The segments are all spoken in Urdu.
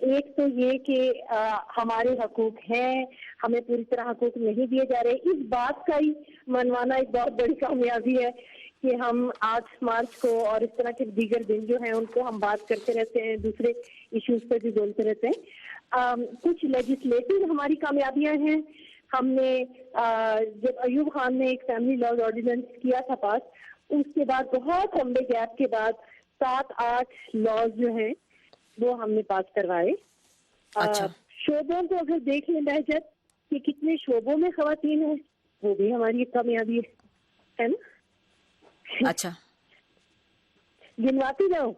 ایک تو یہ کہ ہمارے حقوق ہیں، ہمیں پوری طرح حقوق نہیں دیے جا رہے. اس بات کا ہی منوانا ایک بہت بڑی کامیابی ہے کہ ہم 8 مارچ کو اور اس طرح کے دیگر دن جو ہیں ان کو ہم بات کرتے رہتے ہیں، دوسرے ایشوز پہ بھی بولتے رہتے ہیں. کچھ لیجسلیٹو ہماری کامیابیاں ہیں. ہم نے جب ایوب خان نے ایک فیملی لاز آرڈیننس کیا تھا پاس، اس کے بعد بہت لمبے گیپ کے بعد 7-8 لاز جو ہیں وہ ہم نے پاس کروائے. اچھا. شعبوں کو اگر دیکھ لیں بہجت کہ کتنے شعبوں میں خواتین ہیں، وہ بھی ہماری ایک کامیابی ہے نا. اچھا، گنواتی جاؤ.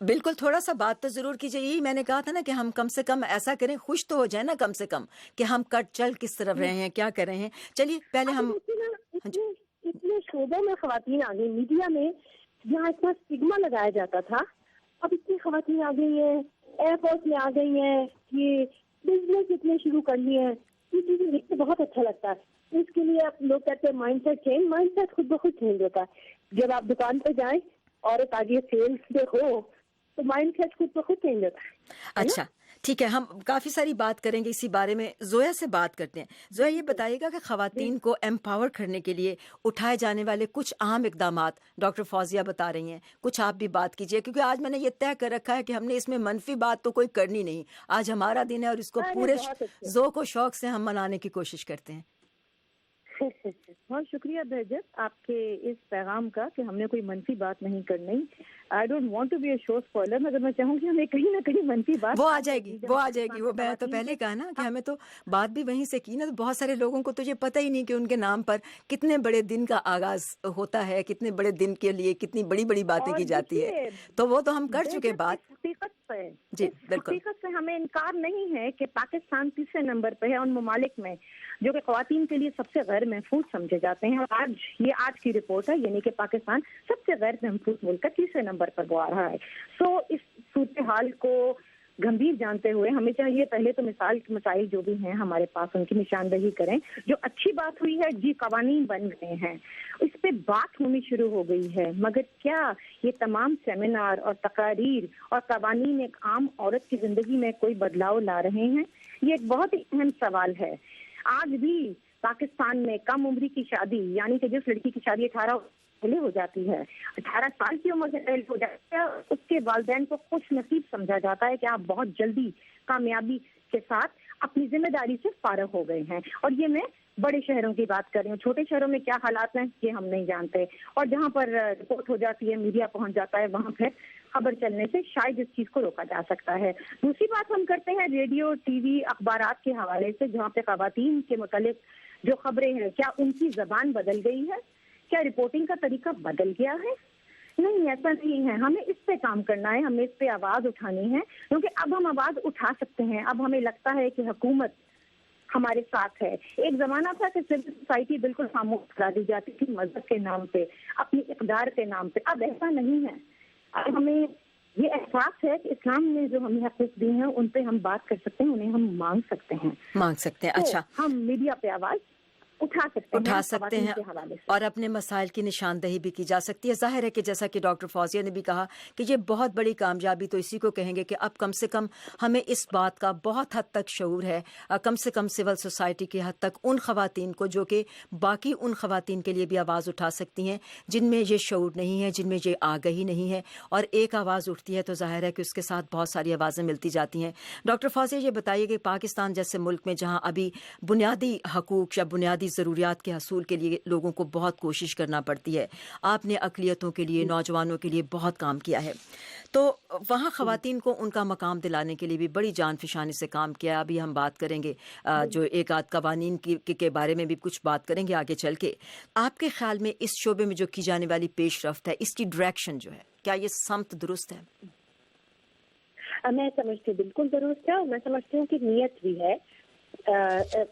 بالکل. تھوڑا سا بات تو ضرور کیجیے. یہی میں نے کہا تھا نا کہ ہم کم سے کم ایسا کریں، خوش تو ہو جائیں نا کم سے کم کہ ہم کٹ چل کس طرف رہے ہیں، کیا کر رہے ہیں. چلیے پہلے ہم اتنے شعبوں میں خواتین آ گئی. میڈیا میں جہاں اتنا اسٹگما لگایا جاتا تھا، اب اتنی خواتین آ گئی ہیں. ایئر فورس میں آ گئی ہیں، یہ بزنس اتنے شروع کر لیے ہیں. یہ چیزیں دیکھ کے بہت اچھا لگتا ہے. اس کے لیے آپ لوگ کہتے ہیں mind set change. Mind set خود بخود چینج ہوتا ہے. جب آپ دکان پہ جائیں عورت آگے سیلس پہ ہو تو مائنڈ سیٹ خود بخود چینج ہوتا ہے. اچھا ٹھیک ہے، ہم کافی ساری بات کریں گے اسی بارے میں. زویا سے بات کرتے ہیں. زویا، یہ بتائیے گا کہ خواتین کو ایمپاور کرنے کے لیے اٹھائے جانے والے کچھ اہم اقدامات ڈاکٹر فوزیہ بتا رہی ہیں، کچھ آپ بھی بات کیجیے، کیونکہ آج میں نے یہ طے کر رکھا ہے کہ ہم نے اس میں منفی بات تو کوئی کرنی نہیں. آج ہمارا دن ہے اور اس کو پورے ذوق و شوق سے ہم منانے کی کوشش کرتے ہیں. بہت شکریہ بہجت آپ کے اس پیغام کا کہ ہم نے کوئی منفی بات نہیں کرنی. I don't want to be a show spoiler, مگر میں چاہوں گی ہمیں کہیں نہ کہیں منفی بات وہ آ جائے گی. وہ میں تو پہلے کہا نا کہ ہمیں تو بات بھی وہیں سے کی نا. تو بہت سارے لوگوں کو تو یہ پتہ ہی نہیں کہ ان کے نام پر کتنے بڑے دن کا آغاز ہوتا ہے، کتنے بڑے دن کے لیے کتنی بڑی بڑی باتیں کی جاتی ہے. تو وہ تو ہم کر چکے بات. جی بالکل. حقیقت سے ہمیں انکار نہیں ہے کہ پاکستان تیسرے نمبر پہ ہے ان ممالک میں جو کہ خواتین کے لیے سب سے غیر محفوظ سمجھے جاتے ہیں. اور آج کی رپورٹ ہے، یعنی کہ پاکستان سب سے غیر محفوظ ملک کا تیسرے نمبر پر وہ آ رہا ہے. سو اس صورتحال کو گمبھیر جانتے ہوئے ہمیں چاہیے پہلے تو مسائل جو بھی ہیں ہمارے پاس ان کی نشاندہی کریں. جو اچھی بات ہوئی ہے، جی قوانین بن گئے ہیں، اس پہ بات ہونی شروع ہو گئی ہے. مگر کیا یہ تمام سیمینار اور تقاریر اور قوانین ایک عام عورت کی زندگی میں کوئی بدلاؤ لا رہے ہیں؟ یہ ایک بہت ہی اہم سوال ہے. آج بھی پاکستان میں کم عمری کی شادی، یعنی کہ جس لڑکی کی شادی 18 پہلے ہو جاتی ہے، 18 سال کی عمر سے پہلے ہو جاتی ہے، اس کے والدین کو خوش نصیب سمجھا جاتا ہے کہ آپ بہت جلدی کامیابی کے ساتھ اپنی ذمہ داری سے فارغ ہو گئے ہیں. اور یہ میں بڑے شہروں کی بات کر رہی ہوں. چھوٹے شہروں میں کیا حالات ہیں یہ ہم نہیں جانتے. اور جہاں پر رپورٹ ہو جاتی ہے، میڈیا پہنچ جاتا ہے، وہاں پھر خبر چلنے سے شاید اس چیز کو روکا جا سکتا ہے. دوسری بات ہم کرتے ہیں ریڈیو، ٹی وی، اخبارات کے حوالے سے، جہاں پہ خواتین کے متعلق جو خبریں ہیں، کیا ان کی زبان بدل گئی ہے؟ کیا رپورٹنگ کا طریقہ بدل گیا ہے؟ نہیں، ایسا نہیں ہے. ہمیں اس پہ کام کرنا ہے، ہمیں اس پہ آواز اٹھانی ہے، کیونکہ اب ہم آواز اٹھا سکتے ہیں. اب ہمیں لگتا ہے کہ حکومت ہمارے ساتھ ہے. ایک زمانہ تھا کہ سول سوسائٹی بالکل خاموش کرا دی جاتی تھی مذہب کے نام پہ، اپنی اقدار کے نام پہ. اب ایسا نہیں ہے. اب ہمیں یہ احساس ہے کہ اسلام نے جو ہمیں حقوق دی ہیں ان پہ ہم بات کر سکتے ہیں، انہیں ہم مانگ سکتے ہیں. اچھا، ہم میڈیا پہ آواز اٹھا سکتے ہیں اور اپنے مسائل کی نشاندہی بھی کی جا سکتی ہے. ظاہر ہے کہ جیسا کہ ڈاکٹر فوزیہ نے بھی کہا کہ یہ بہت بڑی کامیابی تو اسی کو کہیں گے کہ اب کم سے کم ہمیں اس بات کا بہت حد تک شعور ہے، کم سے کم سول سوسائٹی کی حد تک ان خواتین کو جو کہ باقی ان خواتین کے لیے بھی آواز اٹھا سکتی ہیں جن میں یہ شعور نہیں ہے، جن میں یہ آگہی نہیں ہے. اور ایک آواز اٹھتی ہے تو ظاہر ہے کہ اس کے ساتھ بہت ساری آوازیں ملتی جاتی ہیں. ڈاکٹر فوزیہ یہ بتائیے کہ پاکستان جیسے ملک میں جہاں ابھی بنیادی حقوق یا بنیادی ضروریات کے حصول کے لیے لوگوں کو بہت کوشش کرنا پڑتی ہے، آپ نے اقلیتوں کے لیے، نوجوانوں کے لیے بہت کام کیا ہے، تو وہاں خواتین کو ان کا مقام دلانے کے لیے بھی بڑی جان فشانی سے کام کیا. ابھی ہم بات کریں گے جو ایک آدھ قوانین کے بارے میں بھی کچھ بات کریں گے آگے چل کے. آپ کے خیال میں اس شعبے میں جو کی جانے والی پیش رفت ہے، اس کی ڈائریکشن جو ہے، کیا یہ سمت درست ہے؟ میں سمجھتی ہوں بالکل درست ہے، اور میں سمجھتی ہوں کہ نیت بھی ہے.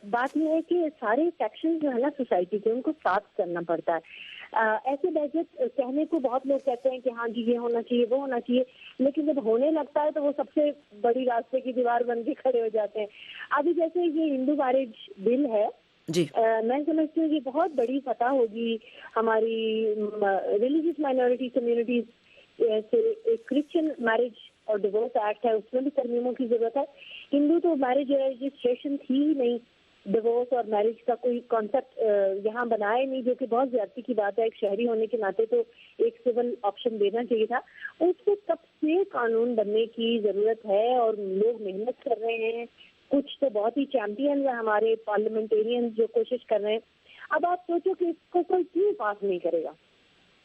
بات یہ ہے کہ سارے سیکشن جو ہے نا سوسائٹی کے، ان کو ساتھ کرنا پڑتا ہے. ایسے بجٹ کہنے کو بہت لوگ کہتے ہیں کہ ہاں جی یہ ہونا چاہیے، وہ ہونا چاہیے، لیکن جب ہونے لگتا ہے تو وہ سب سے بڑی راستے کی دیوار بن کے کھڑے ہو جاتے ہیں. ابھی جیسے یہ ہندو میرج بل ہے، جی میں سمجھتی ہوں کہ بہت بڑی فتح ہوگی ہماری ریلیجیس مائنورٹی کمیونٹیز سے. کرسچن میرج اور ڈیورس ایکٹ ہے اس میں بھی ترمیموں کی ضرورت ہے. ہندو تو میرج رجسٹریشن تھی ہی نہیں, ڈیورس اور میرج کا کوئی کانسیپٹ یہاں بنایا نہیں, جو کہ بہت زیادتی کی بات ہے. ایک شہری ہونے کے ناطے تو ایک سول آپشن دینا چاہیے تھا. اس سے کب سے قانون بننے کی ضرورت ہے اور لوگ محنت کر رہے ہیں. کچھ تو بہت ہی چیمپئن ہیں ہمارے پارلیمنٹیرین جو کوشش کر رہے ہیں. اب آپ سوچو کہ اس کو کوئی کیوں پاس نہیں کرے گا؟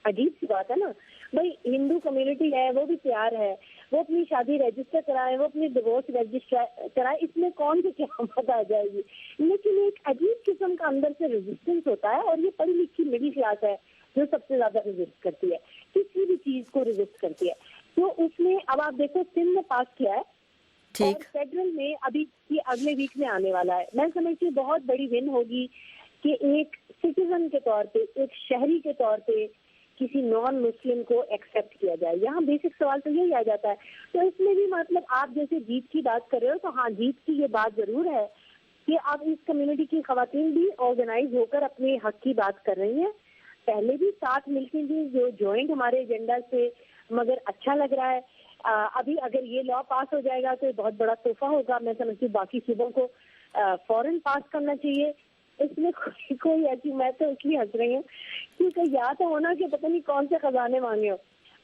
عجیب سی بات ہے نا. بھائی ہندو کمیونٹی ہے, وہ بھی تیار ہے, وہ اپنی شادی رجسٹر کرائے, وہ اپنی ڈیورس رجسٹر کرائے, اس میں کون سی قیامت آ جائے گی. لیکن ایک عجیب قسم کا اندر سے ریزسٹنس ہوتا ہے, اور یہ پڑھی لکھی مڈل کلاس ہے جو سب سے زیادہ ریزسٹ کرتی ہے, کسی بھی چیز کو ریزسٹ کرتی ہے. تو اس نے اب آپ دیکھو سندھ میں پاس کیا ہے, اور فیڈرل میں ابھی یہ اگلے ویک میں آنے والا ہے. میں سمجھتی ہوں بہت بڑی ون ہوگی کہ ایک سٹیزن کے طور پہ, ایک شہری کے طور پہ کسی نان مسلم کو ایکسیپٹ کیا جائے. یہاں بیسک سوال تو یہی آ جاتا ہے. تو اس میں بھی مطلب آپ جیسے جیت کی بات کر رہے ہو, تو ہاں جیت کی یہ بات ضرور ہے کہ اب اس کمیونٹی کی خواتین بھی آرگنائز ہو کر اپنے حق کی بات کر رہی ہیں. پہلے بھی ساتھ ملتی تھی جو جوائنٹ ہمارے ایجنڈا سے, مگر اچھا لگ رہا ہے. ابھی اگر یہ لا پاس ہو جائے گا تو یہ بہت بڑا تحفہ ہوگا. میں سمجھتی ہوں باقی صوبوں کو فوراً پاس کرنا چاہیے. اس میں کوئی ایسی, میں تو اس لیے ہنس رہی ہوں کیونکہ یا تو ہونا کہ پتہ نہیں کون سے خزانے مانگے ہو.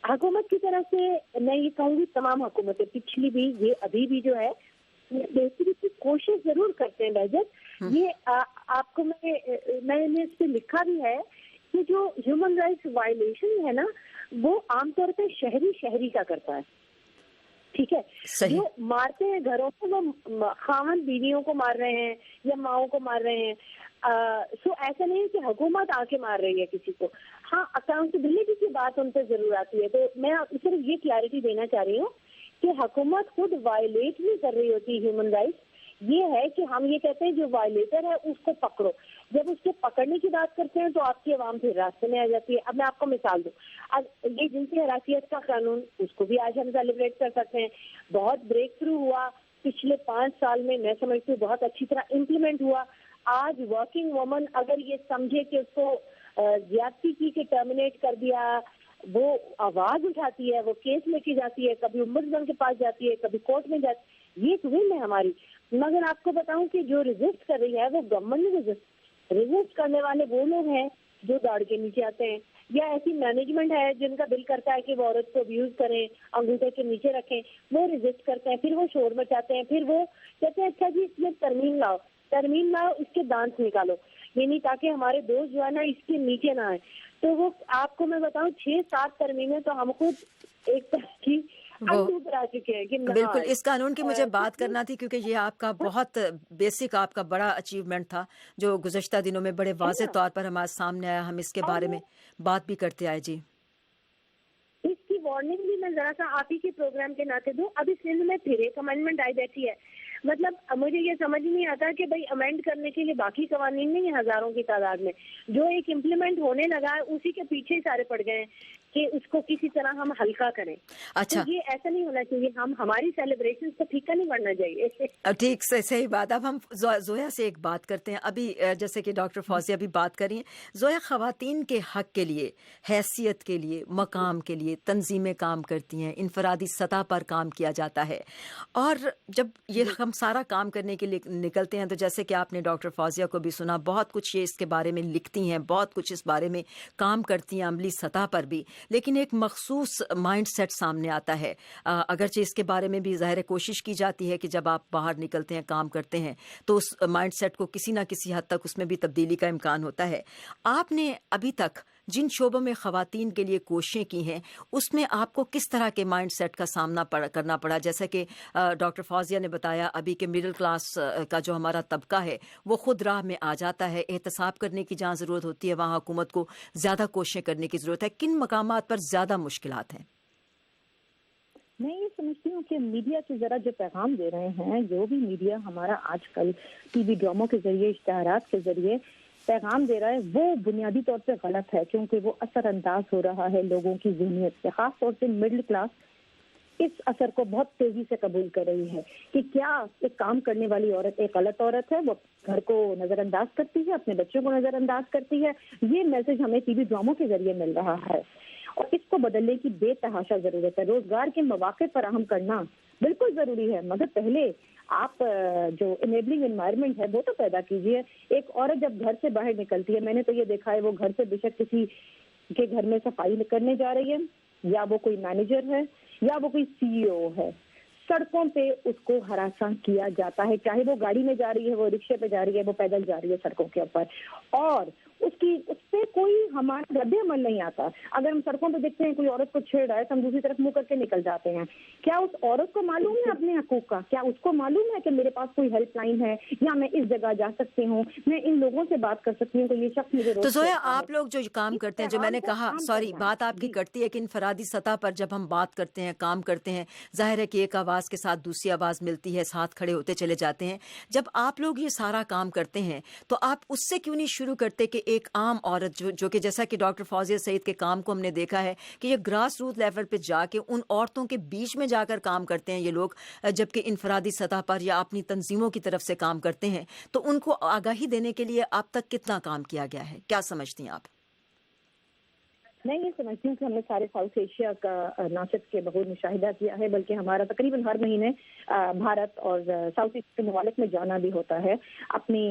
حکومت کی طرف سے میں یہ کہوں گی, تمام حکومتیں پچھلی بھی یہ ابھی بھی جو ہے بہتری کی کوشش ضرور کرتے ہیں. بہجت یہ آپ کو میں نے اس پہ لکھا بھی ہے کہ جو ہیومن رائٹس وائلیشن ہے نا, وہ عام طور پہ شہری کا کرتا ہے. ٹھیک ہے, جو مارتے ہیں گھروں میں وہ خاوند بیویوں کو مار رہے ہیں یا ماؤں کو مار رہے ہیں. سو ایسا نہیں کہ حکومت آ کے مار رہی ہے کسی کو. ہاں اکاؤنٹیبلٹی کی بات ان پہ ضرور آتی ہے. تو میں صرف یہ کلیئرٹی دینا چاہ رہی ہوں کہ حکومت خود وائلیٹ نہیں کر رہی ہوتی ہیومن رائٹس. یہ ہے کہ ہم یہ کہتے ہیں جو وائلیٹر ہے اس کو پکڑو. جب اس کے پکڑنے کی بات کرتے ہیں تو آپ کی عوام پھر راستے میں آ جاتی ہے. اب میں آپ کو مثال دوں, اب یہ جنسی حراسیت کا قانون, اس کو بھی آج ہم سیلیبریٹ کر سکتے ہیں. بہت بریک تھرو ہوا پچھلے 5 سال میں, میں سمجھتی ہوں بہت اچھی طرح امپلیمنٹ ہوا. آج ورکنگ وومن اگر یہ سمجھے کہ اس کو زیادتی کی کہ ٹرمینیٹ کر دیا, وہ آواز اٹھاتی ہے, وہ کیس لے کے جاتی ہے, کبھی ombudsman کے پاس جاتی ہے, کبھی کورٹ میں جاتی ہے. یہ ایک ون ہے ہماری. مگر آپ کو بتاؤں کہ جو ریزسٹ کر رہی ہے وہ گورنمنٹ نہیں ریزسٹ کرنے والے وہ لوگ ہیں جو داڑھ کے نیچے آتے ہیں, یا ایسی مینجمنٹ ہے جن کا دل کرتا ہے کہ وہ عورت کو ابیوز کریں, انگوٹھے کے نیچے رکھیں, وہ ریزسٹ کرتے ہیں. پھر وہ شور مچاتے ہیں, پھر وہ کہتے ہیں اچھا جی اس میں ترمیم لاؤ, اس کے دانت نکالو, یعنی تاکہ ہمارے دوست جو ہے نا اس کے نیچے نہ آئے. تو وہ آپ کو میں بتاؤں 6-7 ترمیمیں تو ہم خود ایک طرح کی کرا چکے ہیں. بالکل, اس قانون کی مجھے بات کرنا تھی کیونکہ یہ آپ کا بہت بیسک, آپ کا بڑا اچیومنٹ تھا جو گزشتہ دنوں میں بڑے واضح طور پر ہمارے سامنے آیا. ہم اس کے بارے میں بات بھی کرتے آئے. جی, اس کی وارننگ بھی میں ذرا سا آپ ہی کے پروگرام کے ناطے دوں. ابھی سندھ میں پھر ایک امینڈمنٹ آئی بیٹھی ہے. مطلب مجھے یہ سمجھ نہیں آتا کہ بھائی امینڈ کرنے کے لیے باقی قوانین نہیں, ہزاروں کی تعداد میں جو ایک امپلیمنٹ ہونے لگا ہے اسی کے پیچھے سارے پڑ گئے ہیں کہ اس کو کسی طرح ہم ہلکا کریں. اچھا, تو یہ ایسا نہیں ہونا چاہیے. ہماری سیلیبریشن کو پھیکا نہیں پڑنا چاہیے. ٹھیک, صحیح بات. اب ہم زویا سے ایک بات کرتے ہیں. ابھی جیسے کہ ڈاکٹر فوزیہ بھی بات کر رہی ہیں, زویا خواتین کے حق کے لیے, حیثیت کے لیے, مقام کے لیے تنظیمیں کام کرتی ہیں, انفرادی سطح پر کام کیا جاتا ہے. اور جب یہ ہم سارا کام کرنے کے لیے نکلتے ہیں تو جیسے کہ آپ نے ڈاکٹر فوزیہ کو بھی سنا, بہت کچھ یہ اس کے بارے میں لکھتی ہیں, بہت کچھ اس بارے میں کام کرتی ہیں عملی سطح پر بھی, لیکن ایک مخصوص مائنڈ سیٹ سامنے آتا ہے. اگرچہ اس کے بارے میں بھی ظاہر کوشش کی جاتی ہے کہ جب آپ باہر نکلتے ہیں, کام کرتے ہیں, تو اس مائنڈ سیٹ کو کسی نہ کسی حد تک اس میں بھی تبدیلی کا امکان ہوتا ہے. آپ نے ابھی تک جن شعبوں میں خواتین کے لیے کوششیں کی ہیں اس میں آپ کو کس طرح کے مائنڈ سیٹ کا سامنا کرنا پڑا؟ جیسا کہ ڈاکٹر فوزیہ نے بتایا, ابھی کے مڈل کلاس کا جو ہمارا طبقہ ہے وہ خود راہ میں آ جاتا ہے. احتساب کرنے کی جہاں ضرورت ہوتی ہے وہاں حکومت کو زیادہ کوششیں کرنے کی ضرورت ہے. کن مقامات پر زیادہ مشکلات ہیں؟ میں یہ سمجھتی ہوں کہ میڈیا کے ذرا جو پیغام دے رہے ہیں, جو بھی میڈیا ہمارا آج کل ٹی وی ڈراموں کے ذریعے, اشتہارات کے ذریعے پیغام دے رہا ہے, وہ بنیادی طور پہ غلط ہے, کیونکہ وہ اثر انداز ہو رہا ہے لوگوں کی ذہنیت سے. خاص طور سے مڈل کلاس اس اثر کو بہت تیزی سے قبول کر رہی ہے کہ کیا ایک کام کرنے والی عورت ایک غلط عورت ہے, وہ گھر کو نظر انداز کرتی ہے, اپنے بچوں کو نظر انداز کرتی ہے. یہ میسج ہمیں ٹی وی ڈراموں کے ذریعے مل رہا ہے. اور اس کو بدلنے کی بے تحاشا ضرورت ہے. روزگار کے مواقع فراہم کرنا بالکل ضروری ہے، مگر پہلے آپ جو انیبلنگ انوائرمنٹ ہے وہ تو پیدا کیجیے. ایک عورت جب گھر سے باہر نکلتی ہے، میں نے تو یہ دیکھا ہے، وہ گھر سے بے شک کسی کے گھر میں صفائی کرنے جا رہی ہے، یا وہ کوئی مینیجر ہے، یا وہ کوئی CEO ہے، سڑکوں پہ اس کو ہراساں کیا جاتا ہے، چاہے وہ گاڑی میں جا رہی ہے، وہ رکشے پہ جا رہی ہے، وہ پیدل جا رہی ہے سڑکوں کے اوپر، اور اس پہ کوئی ہمارا رد عمل نہیں آتا. اگر ہم سڑکوں پہ دیکھتے ہیں کوئی عورت کو چھیڑ رہا ہے تو ہم دوسری طرف منہ کر کے نکل جاتے ہیں. کیا اس عورت کو معلوم ہے اپنے حقوق کا؟ کیا اس کو معلوم ہے کہ میرے پاس کوئی ہیلپ لائن ہے، یا میں اس جگہ جا سکتی ہوں، میں ان لوگوں سے بات کر سکتی ہوں کہ یہ شخص مجھے روز تو زویا، چھیڑتا ہے. آپ لوگ جو کام کرتے ہیں، جو میں نے کہا، سوری بات آپ کی کٹتی ہے کہ انفرادی سطح پر جب ہم بات کرتے ہیں، کام کرتے ہیں، ظاہر ہے کہ ایک آواز کے ساتھ دوسری آواز ملتی ہے، ساتھ کھڑے ہوتے چلے جاتے ہیں. جب آپ لوگ یہ سارا کام کرتے ہیں تو آپ اس سے کیوں نہیں شروع کرتے کہ ایک عام عورت جو کہ جیسا کہ ڈاکٹر فوزیہ سعید کے کام کو ہم نے دیکھا ہے کہ یہ گراس روٹ لیول پہ جا کے ان عورتوں کے بیچ میں جا کر کام کرتے ہیں یہ لوگ، جبکہ انفرادی سطح پر یا اپنی تنظیموں کی طرف سے کام کرتے ہیں، تو ان کو آگاہی دینے کے لیے اب تک کتنا کام کیا گیا ہے؟ کیا سمجھتی ہیں آپ؟ میں یہ سمجھتی ہوں کہ ہم نے سارے ساؤتھ ایشیا کا نہ صرف کے بغور مشاہدہ کیا ہے، بلکہ ہمارا تقریباً ہر مہینے بھارت اور ساؤتھ ایشیا کے ممالک میں جانا بھی ہوتا ہے اپنی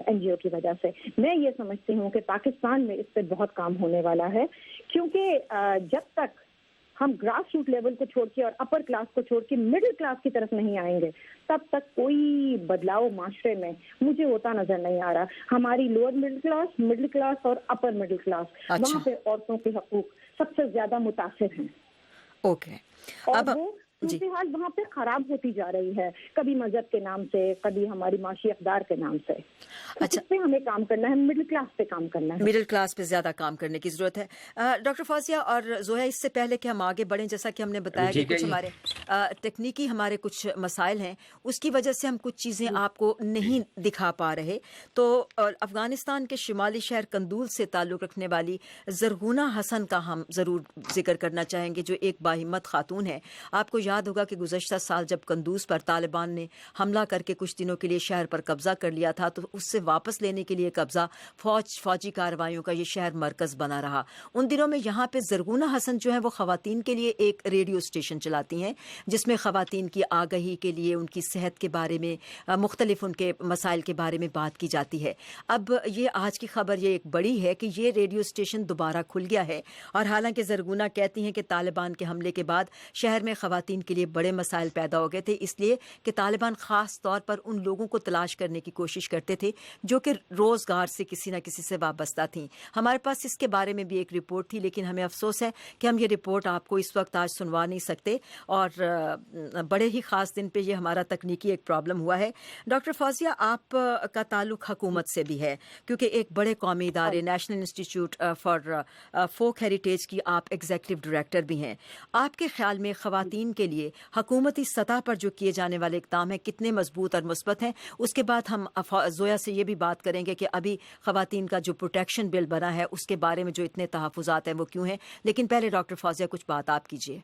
NGO کی وجہ سے. میں یہ سمجھتی ہوں کہ پاکستان میں اس پہ بہت کام ہونے والا ہے، کیونکہ جب تک ہم گراس روٹ لیول کو چھوڑ کے اور اپر کلاس کو چھوڑ کے مڈل کلاس کی طرف نہیں آئیں گے، تب تک کوئی بدلاؤ معاشرے میں مجھے ہوتا نظر نہیں آ رہا. ہماری لوور مڈل کلاس اور اپر مڈل کلاس، وہاں پہ عورتوں کے حقوق سب سے زیادہ متاثر ہیں. اوکے، اور وہ صورتحال وہاں پہ خراب ہوتی جا رہی ہے، کبھی مذہب کے نام سے، کبھی ہماری معاشی اقدار کے نام سے. اچھا، اس پہ ہمیں کام کرنا ہے، مڈل کلاس پہ کام کرنا ہے، مڈل کلاس پہ زیادہ کام کرنے کی ضرورت ہے. ڈاکٹر فوزیہ اور زویا، اس سے پہلے کہ ہم آگے بڑھیں، جیسا کہ ہم نے بتایا کہ کچھ ہمارے تکنیکی ہمارے کچھ مسائل ہیں، اس کی وجہ سے ہم کچھ چیزیں آپ کو نہیں دکھا پا رہے. تو افغانستان کے شمالی شہر قندوز سے تعلق رکھنے والی زرغونہ حسن کا ہم ضرور ذکر کرنا چاہیں گے، جو ایک باہمت خاتون ہے. آپ کو یاد ہوگا کہ گزشتہ سال جب قندوز پر طالبان نے حملہ کر کے کچھ دنوں کے لیے شہر پر قبضہ کر لیا تھا، تو اس سے واپس لینے کے لیے قبضہ فوجی کارروائیوں کا یہ شہر مرکز بنا رہا. ان دنوں میں یہاں پہ زرغونہ حسن جو ہے وہ خواتین کے لیے ایک ریڈیو اسٹیشن چلاتی ہیں، جس میں خواتین کی آگہی کے لیے، ان کی صحت کے بارے میں، مختلف ان کے مسائل کے بارے میں بات کی جاتی ہے. اب یہ آج کی خبر یہ ایک بڑی ہے کہ یہ ریڈیو اسٹیشن دوبارہ کھل گیا ہے. اور حالانکہ زرغونہ کہتی ہیں کہ طالبان کے حملے کے بعد شہر میں خواتین کے لیے بڑے مسائل پیدا ہو گئے تھے، اس لیے کہ طالبان خاص طور پر ان لوگوں کو تلاش کرنے کی کوشش کرتے تھے جو کہ روزگار سے کسی نہ کسی سے وابستہ تھیں. ہمارے پاس اس کے بارے میں بھی ایک رپورٹ تھی، لیکن ہمیں افسوس ہے کہ ہم یہ رپورٹ آپ کو اس وقت آج سنوا نہیں سکتے، اور بڑے ہی خاص دن پہ یہ ہمارا تکنیکی ایک پرابلم ہوا ہے. ڈاکٹر فوزیہ، آپ کا تعلق حکومت سے بھی ہے، کیونکہ ایک بڑے قومی ادارے national institute for folk heritage کی آپ ایگزیکٹو ڈائریکٹر بھی ہیں. آپ کے خیال میں خواتین کے لیے حکومتی سطح پر جو کیے جانے والے اقدام ہیں کتنے مضبوط اور مثبت ہیں؟ اس کے بعد ہم زویا سے یہ بھی بات کریں گے کہ ابھی خواتین کا جو پروٹیکشن بل بنا ہے اس کے بارے میں جو اتنے تحفظات ہیں وہ کیوں ہیں. لیکن پہلے ڈاکٹر فوزیہ کچھ بات آپ کیجیے.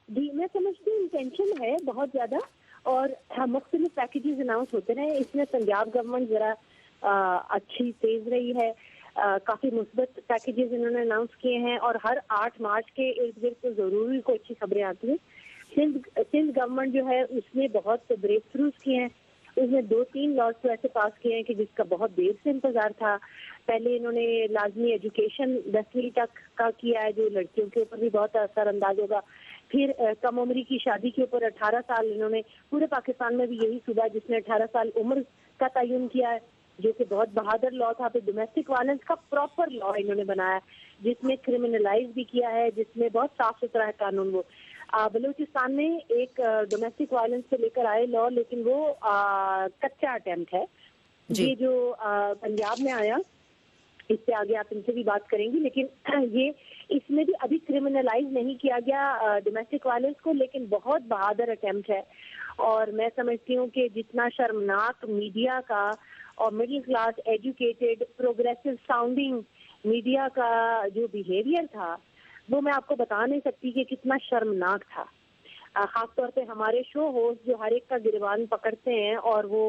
جی، میں سمجھتی ہوں انٹینشن ہے بہت زیادہ، اور مختلف پیکیجز اناؤنس ہوتے رہے. اس میں پنجاب گورنمنٹ ذرا اچھی تیز رہی ہے، کافی مثبت پیکیجز انہوں نے اناؤنس کیے ہیں، اور ہر 8 مارچ کے ارد گرد تو ضروری کوئی اچھی خبریں آتی ہیں. سندھ گورنمنٹ جو ہے اس نے بہت بریک تھروز کیے ہیں. اس نے 2-3 لاز تو ایسے پاس کیے ہیں کہ جس کا بہت دیر سے انتظار تھا. پہلے انہوں نے لازمی ایجوکیشن 10ویں تک کا کیا ہے، جو لڑکیوں کے اوپر بھی بہت اثر انداز ہوگا. پھر کم عمری کی شادی کے اوپر 18 سال انہوں نے، پورے پاکستان میں بھی یہی صوبہ جس نے 18 سال عمر کا تعین کیا ہے، جو کہ بہت بہادر لا تھا. پھر ڈومیسٹک وائلنس کا پراپر لا انہوں نے بنایا جس میں کرمنلائز بھی کیا ہے، جس میں بہت صاف ستھرا ہے قانون. وہ بلوچستان میں ایک ڈومیسٹک وائلنس سے لے کر آئے لا، لیکن وہ کچا اٹیمپٹ ہے. یہ جو پنجاب میں آیا، اس سے آگے آپ ان سے بھی بات کریں گی، لیکن یہ اس میں بھی ابھی کرمنلائز نہیں کیا گیا ڈومیسٹک وائلنس کو، لیکن بہت بہادر اٹیمپٹ ہے. اور میں سمجھتی ہوں کہ جتنا شرمناک میڈیا کا اور middle class educated progressive sounding media کا جو بیہیویئر تھا، وہ میں آپ کو بتا نہیں سکتی کہ کتنا شرمناک تھا. خاص طور پہ ہمارے شو ہوسٹ جو ہر ایک کا گریبان پکڑتے ہیں اور وہ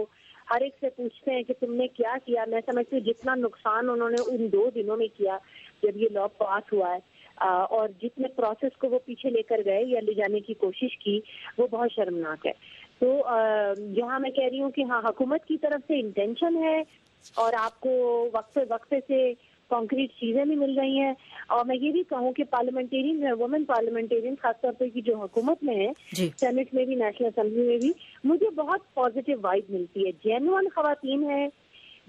ہر ایک سے پوچھتے ہیں کہ تم نے کیا کیا. میں سمجھتی ہوں جتنا نقصان انہوں نے ان 2 دنوں میں کیا جب یہ لا پاس ہوا ہے, اور جتنے پروسیس کو وہ پیچھے لے کر گئے یا لے جانے کی کوشش کی, وہ بہت شرمناک ہے. تو جہاں میں کہہ رہی ہوں کہ ہاں حکومت کی طرف سے انٹینشن ہے اور آپ کو وقفے سے کانکریٹ چیزیں بھی مل رہی ہیں, اور میں یہ بھی کہوں کہ پارلیمنٹیرین وومن پارلیمنٹیرین خاص طور پہ کی جو حکومت میں ہے, سینٹ میں بھی نیشنل اسمبلی میں بھی, مجھے بہت پازیٹیو وائب ملتی ہے. جینوئن خواتین ہیں,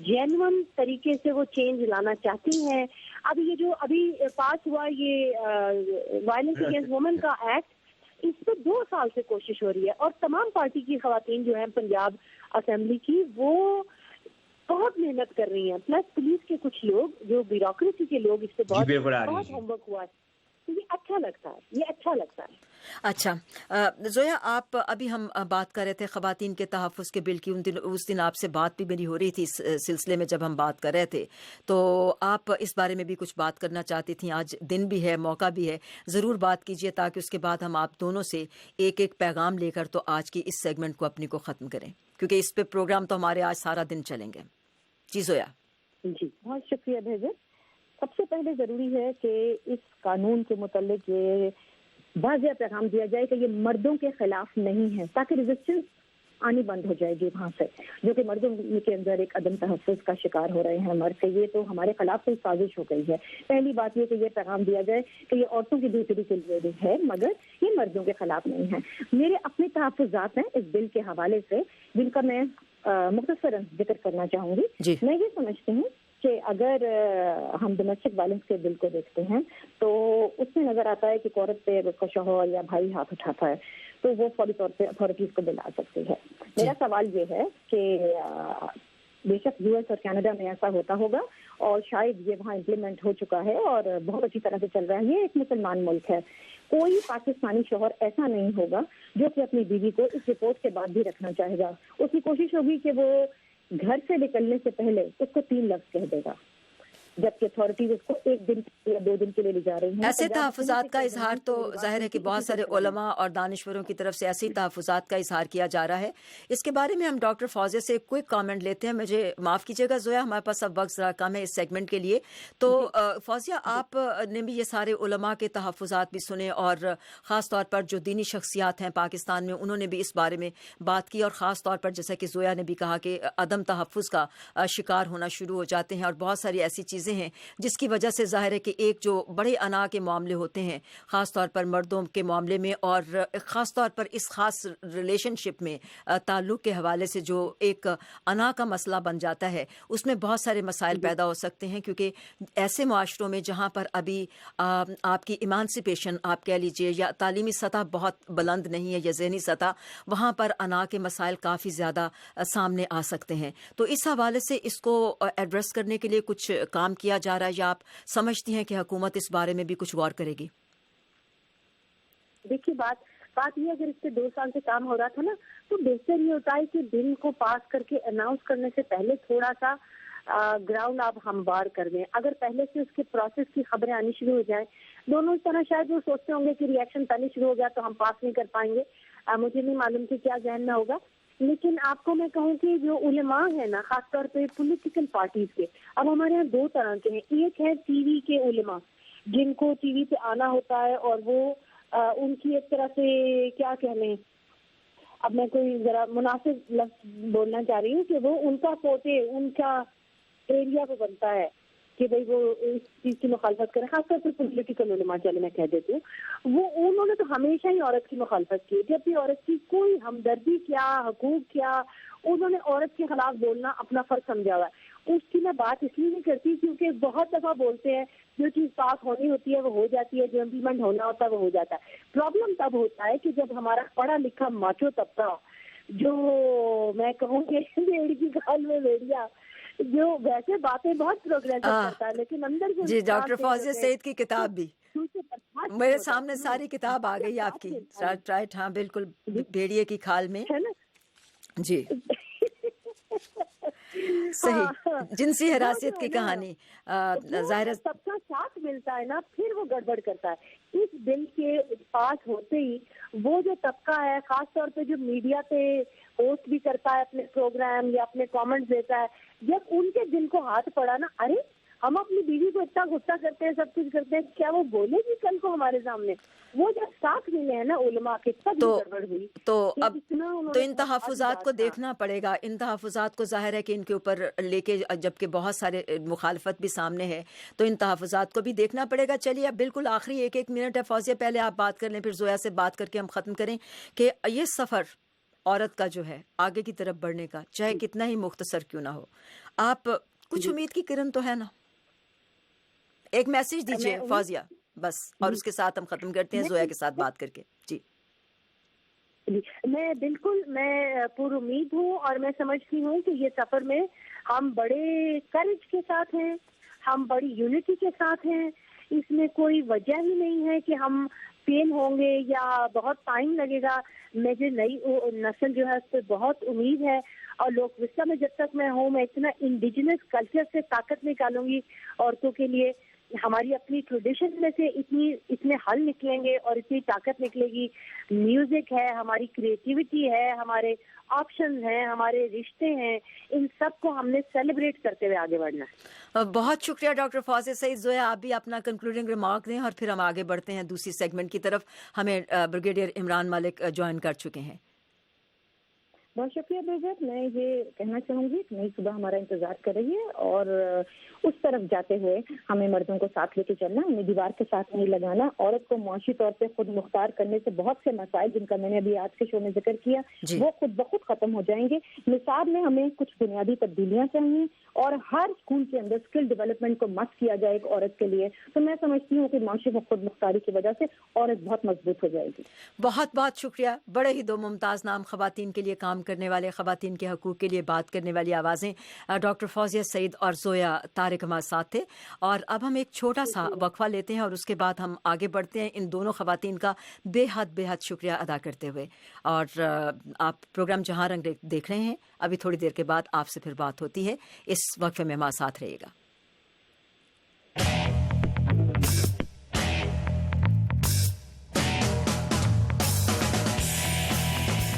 جینوئن طریقے سے وہ چینج لانا چاہتی ہیں. اب یہ جو ابھی پاس ہوا یہ وائلنس اگینسٹ وومن کا ایکٹ, اس پہ 2 سال سے کوشش ہو رہی ہے, اور تمام پارٹی کی خواتین جو ہیں پنجاب اسمبلی کی وہ بہت محنت کر رہی ہیں, پلس پولیس کے کچھ لوگ جو بیوروکریسی کے لوگ اس پہ بہت ہوم ورک ہوا ہے. تو یہ اچھا لگتا ہے, یہ اچھا لگتا ہے. اچھا زویا, آپ ابھی ہم بات کر رہے تھے خواتین کے تحفظ کے بل کی. اس دن آپ سے بات بھی میری ہو رہی تھی اس سلسلے میں جب ہم بات کر رہے تھے, تو آپ اس بارے میں بھی کچھ بات کرنا چاہتی تھیں. آج دن بھی ہے, موقع بھی ہے, ضرور بات کیجیے تاکہ اس کے بعد ہم آپ دونوں سے ایک ایک پیغام لے کر تو آج کی اس سیگمنٹ کو اپنی کو ختم کریں, کیونکہ اس پہ پروگرام تو ہمارے آج سارا دن چلیں گے. جی زویا. جی بہت شکریہ بھیجے. سب سے پہلے ضروری ہے کہ اس قانون کے متعلق یہ واضح پیغام دیا جائے کہ یہ مردوں کے خلاف نہیں ہے, تاکہ ریزسٹنس آنی بند ہو جائے گی وہاں سے, جو کہ مردوں کے اندر ایک عدم تحفظ کا شکار ہو رہے ہیں مرد, کہ یہ تو ہمارے خلاف کوئی سازش ہو گئی ہے. پہلی بات یہ کہ یہ پیغام دیا جائے کہ یہ عورتوں کی بہتری کے لیے بھی ہے, مگر یہ مردوں کے خلاف نہیں ہے. میرے اپنے تحفظات ہیں اس بل کے حوالے سے, جن کا میں مختصراً ذکر کرنا چاہوں گی. میں یہ سمجھتی ہوں کہ اگر ہم ڈومیسٹک وائلنس کے بل کو دیکھتے ہیں تو اس میں نظر آتا ہے کہ عورت پہ اس کا شوہر یا بھائی ہاتھ اٹھاتا ہے تو وہ فوری طور پہ اتھارٹیز کو بلا سکتی ہے. میرا سوال یہ ہے کہ بے شک یو ایس اور کینیڈا میں ایسا ہوتا ہوگا, اور شاید یہ وہاں امپلیمنٹ ہو چکا ہے اور بہت اچھی طرح سے چل رہا ہے. یہ ایک مسلمان ملک ہے, کوئی پاکستانی شوہر ایسا نہیں ہوگا جو کہ اپنی بیوی کو اس رپورٹ کے بعد بھی رکھنا چاہے گا. اس کی کوشش ہوگی کہ وہ گھر سے نکلنے سے پہلے اس کو 3 لفظ کہہ دے گا, جبکہ اتھارٹیز اس کو 1 دن یا 2 دن کے لیے لے جا رہی ہیں. ایسے تحفظات کا اظہار تو ظاہر ہے کہ بہت سارے علماء اور دانشوروں کی طرف سے ایسی تحفظات کا اظہار کیا جا رہا ہے. اس کے بارے میں ہم ڈاکٹر فوزیہ سے کوئک کامنٹ لیتے ہیں. مجھے معاف کیجیے گا زویا, ہمارے پاس اب وقت ذرا کم ہے اس سیگمنٹ کے لیے. تو فوزیہ, آپ نے بھی یہ سارے علماء کے تحفظات بھی سنے, اور خاص طور پر جو دینی شخصیات ہیں پاکستان میں انہوں نے بھی اس بارے میں بات کی, اور خاص طور پر جیسا کہ زویا نے بھی کہا کہ عدم تحفظ کا شکار ہونا شروع ہو جاتے ہیں, اور بہت ساری ایسی چیزیں ہیں جس کی وجہ سے ظاہر ہے کہ ایک جو بڑے انا کے معاملے ہوتے ہیں خاص طور پر مردوں کے معاملے میں, اور خاص طور پر اس خاص ریلیشن شپ میں تعلق کے حوالے سے جو ایک انا کا مسئلہ بن جاتا ہے, اس میں بہت سارے مسائل پیدا ہو سکتے ہیں. کیونکہ ایسے معاشروں میں جہاں پر ابھی آپ کی ایمانسپیشن آپ کہہ لیجئے, یا تعلیمی سطح بہت بلند نہیں ہے, یا ذہنی سطح, وہاں پر انا کے مسائل کافی زیادہ سامنے آ سکتے ہیں. تو اس حوالے سے اس کو ایڈریس کرنے کے لیے کچھ کام کیا جا رہا ہے, یا آپ سمجھتی ہیں کہ حکومت اس بارے میں بھی کچھ غور کرے گی؟ دیکھیے بات یہ, اگر اس پہ 2 سال سے کام ہو رہا تھا نا, تو بہتر یہ ہوتا ہے کہ بل کو پاس کر کے اناؤنس کرنے سے پہلے تھوڑا سا گراؤنڈ آپ ہموار کر دیں. اگر پہلے سے اس کے پروسیس کی خبریں آنی شروع ہو جائیں, دونوں اس طرح شاید وہ سوچتے ہوں گے کہ ری ایکشن پہلے شروع ہو گیا تو ہم پاس نہیں کر پائیں گے. مجھے نہیں معلوم کہ کیا ذہن میں ہوگا, لیکن آپ کو میں کہوں کہ جو علماء ہیں نا, خاص طور پہ پولیٹیکل پارٹیز کے, اب ہمارے یہاں 2 طرح کے ہیں. ایک ہے ٹی وی کے علماء جن کو ٹی وی پہ آنا ہوتا ہے, اور وہ ان کی ایک طرح سے کیا کہنے, اب میں کوئی ذرا مناسب لفظ بولنا چاہ رہی ہوں کہ وہ ان کا پوتے ان کا ایریا پہ بنتا ہے کہ بھئی وہ اس چیز کی مخالفت کریں. خاص طور پر پولیٹیکل علماء, چلے میں کہہ دیتی ہوں, وہ انہوں نے تو ہمیشہ ہی عورت کی مخالفت کی. جب بھی عورت کی کوئی ہمدردی کیا, حقوق کیا, انہوں نے عورت کے خلاف بولنا اپنا فرض سمجھا ہوا ہے. اس کی میں بات اس لیے نہیں کرتی کیونکہ بہت دفعہ بولتے ہیں جو چیز پاس ہونی ہوتی ہے وہ ہو جاتی ہے, جو امپلیمنٹ ہونا ہوتا ہے وہ ہو جاتا ہے. پرابلم تب ہوتا ہے کہ جب ہمارا پڑھا لکھا ماچو طبقہ, جو میں کہوں کہ بھیڑ کی کھال میں بھیڑیا, جو ویسے باتیں بہت پروگریسو کرتا ہے لیکن اندر سے جی, ڈاکٹر فوزیہ سعید کی کتاب بھی میرے سامنے ساری کتاب آ گئی آپ کی. رائٹ, ہاں بالکل, بھیڑیے کی کھال میں. جی صحیح, جنسی حراست کی کہانی. ظاہر سب کا ساتھ ملتا ہے نا پھر وہ گڑبڑ کرتا ہے. اس بل کے پاس ہوتے ہی وہ جو طبقہ ہے, خاص طور پہ جو میڈیا پہ ہوسٹ بھی کرتا ہے اپنے پروگرام یا اپنے کامنٹس دیتا ہے, جب ان کے دل کو ہاتھ پڑا نا, ارے ہم اپنی بیوی کو اتنا غصہ کرتے ہیں, سب کچھ کرتے ہیں, کیا وہ بولے گی کل کو ہمارے سامنے؟ وہ جب ساتھ ملے ہیں نا علماء کے, تب یہ گڑبڑ ہوئی. تو اب تو ان تحفظات کو دیکھنا پڑے گا. ان تحفظات کو ظاہر ہے کہ ان کے اوپر لے کے, جبکہ بہت سارے مخالفت بھی سامنے ہے, تو ان تحفظات کو بھی دیکھنا پڑے گا. چلیے اب بالکل آخری ایک منٹ ہے فوزیہ, پہلے آپ بات کر لیں, پھر زویا سے بات کر کے ہم ختم کریں کہ یہ سفر عورت کا جو ہے آگے کی طرف بڑھنے کا, چاہے کتنا ہی مختصر کیوں نہ ہو, آپ کچھ امید کی کرن تو ہے نا؟ ایک میسج دیجیے فوزیہ بس, اور اس کے ساتھ ہم ختم کرتے ہیں زویا کے ساتھ بات کر کے. جی میں بالکل میں پر امید ہوں, اور میں سمجھتی ہوں کہ یہ سفر میں ہم بڑے کریج کے ساتھ ہیں, ہم بڑی یونٹی کے ساتھ ہیں. اس میں کوئی وجہ ہی نہیں ہے کہ ہم فیل ہوں گے یا بہت ٹائم لگے گا. مجھے نئی نسل جو ہے اس پہ بہت امید ہے, اور لوک وسطیٰ میں جب تک میں ہوں, میں اتنا انڈیجنس کلچر سے طاقت نکالوں گی عورتوں کے لیے. ہماری اپنی ٹریڈیشن میں سے اتنے حل نکلیں گے اور اتنی طاقت نکلے گی. میوزک ہے, ہماری کریٹیوٹی ہے, ہمارے آپشن ہیں, ہمارے رشتے ہیں, ان سب کو ہم نے سیلیبریٹ کرتے ہوئے آگے بڑھنا ہے. بہت شکریہ ڈاکٹر فوزیہ سعید. زویا آپ بھی اپنا کنکلوڈنگ ریمارک دیں اور پھر ہم آگے بڑھتے ہیں دوسری سیگمنٹ کی طرف. ہمیں بریگیڈیئر عمران ملک جوائن کر چکے ہیں. بہت شکریہ بیگم. میں یہ کہنا چاہوں گی کہ نئی صبح ہمارا انتظار کر رہی ہے, اور اس طرف جاتے ہوئے ہمیں مردوں کو ساتھ لے کے چلنا, انہیں دیوار کے ساتھ نہیں لگانا. عورت کو معاشی طور پہ خود مختار کرنے سے بہت سے مسائل, جن کا میں نے ابھی آج کے شو میں ذکر کیا, وہ خود بخود ختم ہو جائیں گے. نصاب میں ہمیں کچھ بنیادی تبدیلیاں چاہیے, اور ہر اسکول کے اندر اسکل ڈیولپمنٹ کو مست کیا جائے ایک عورت کے لیے. تو میں سمجھتی ہوں کہ معاشی خود مختاری کی وجہ سے عورت بہت مضبوط ہو جائے گی. بہت بہت شکریہ. بڑے ہی دو ممتاز نام, خواتین کے لیے کام کرنے والے, خواتین کے حقوق کے لیے بات کرنے والی آوازیں, ڈاکٹر فوزیہ سعید اور زویا طارق ہمارے ساتھ تھے. اور اب ہم ایک چھوٹا سا وقفہ لیتے ہیں اور اس کے بعد ہم آگے بڑھتے ہیں ان دونوں خواتین کا بے حد شکریہ ادا کرتے ہوئے. اور آپ پروگرام جہاں رنگ دیکھ رہے ہیں. ابھی تھوڑی دیر کے بعد آپ سے پھر بات ہوتی ہے. اس وقفے میں ہمارے ساتھ رہیے گا.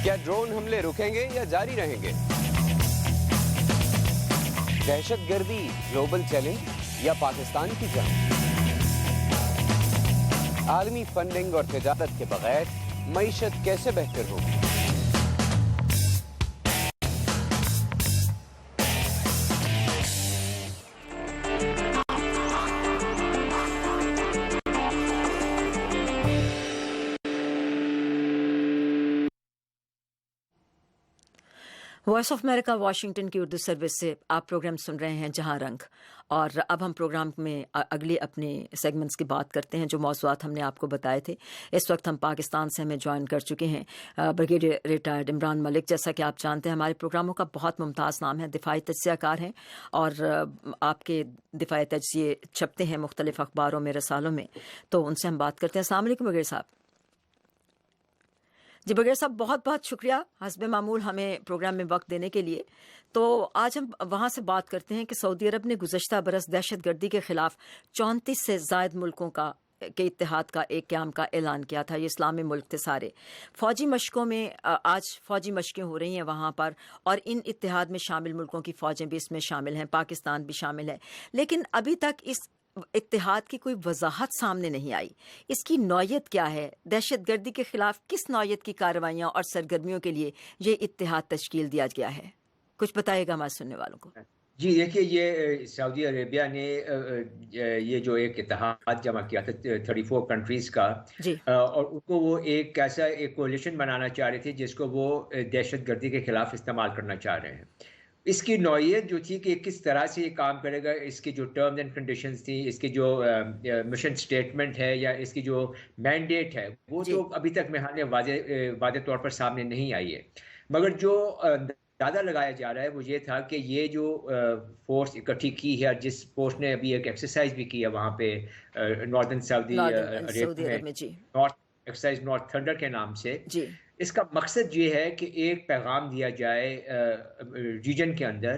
کیا ڈرون حملے رکیں گے یا جاری رہیں گے؟ دہشت گردی گلوبل چیلنج یا پاکستان کی جنگ؟ عالمی فنڈنگ اور تجارت کے بغیر معیشت کیسے بہتر ہوگی؟ وائس آف امریکہ واشنگٹن کی اردو سروس سے آپ پروگرام سن رہے ہیں جہاں رنگ. اور اب ہم پروگرام میں اگلے اپنے سیگمنٹس کی بات کرتے ہیں, جو موضوعات ہم نے آپ کو بتائے تھے. اس وقت ہم پاکستان سے ہمیں جوائن کر چکے ہیں بریگیڈیئر ریٹائرڈ عمران ملک. جیسا کہ آپ جانتے ہیں ہمارے پروگراموں کا بہت ممتاز نام ہے, دفاعی تجزیہ کار ہیں, اور آپ کے دفاعی تجزیے چھپتے ہیں مختلف اخباروں میں, رسالوں میں. تو ان سے ہم بات کرتے ہیں. السلام علیکم بغیر صاحب. جی بغیر صاحب بہت بہت شکریہ حسب معمول ہمیں پروگرام میں وقت دینے کے لیے. تو آج ہم وہاں سے بات کرتے ہیں کہ سعودی عرب نے گزشتہ برس دہشت گردی کے خلاف 34 سے زائد ملکوں کے اتحاد کا ایک قیام کا اعلان کیا تھا. یہ اسلامی ملک تھے سارے. فوجی مشقوں میں آج فوجی مشقیں ہو رہی ہیں وہاں پر, اور ان اتحاد میں شامل ملکوں کی فوجیں بھی اس میں شامل ہیں, پاکستان بھی شامل ہے. لیکن ابھی تک اس اتحاد کی کوئی وضاحت سامنے نہیں آئی. اس کی نوعیت کیا ہے؟ دہشت گردی کے خلاف کس نوعیت کی کارروائیاں اور سرگرمیوں کے لیے یہ اتحاد تشکیل دیا گیا ہے؟ کچھ بتائے گا ہمارے سننے والوں کو. جی دیکھیے, یہ سعودی عربیہ نے یہ جو ایک اتحاد جمع کیا تھا 34 کنٹریز کا, اور ان کو وہ ایک ایسا ایک کولیشن بنانا چاہ رہے تھے جس کو وہ دہشت گردی کے خلاف استعمال کرنا چاہ رہے ہیں. اس کی نوعیت جو تھی کہ کس طرح سے یہ کام کرے گا, اس کی جو ٹرمز اینڈ کنڈیشنز تھیں, اس کی جو مشن سٹیٹمنٹ ہے یا اس کی جو مینڈیٹ ہے, وہ تو ابھی تک میں واضح طور پر سامنے نہیں آئی ہے. مگر جو اندازہ لگایا جا رہا ہے وہ یہ تھا کہ یہ جو فورس اکٹھی کی ہے, جس فورس نے ابھی ایک ایکسرسائز بھی کی ہے وہاں پہ ناردرن سعودی عرب میں, ایکسرسائز نارتھ تھنڈر کے نام سے. اس کا مقصد یہ ہے کہ ایک پیغام دیا جائے ریجن کے اندر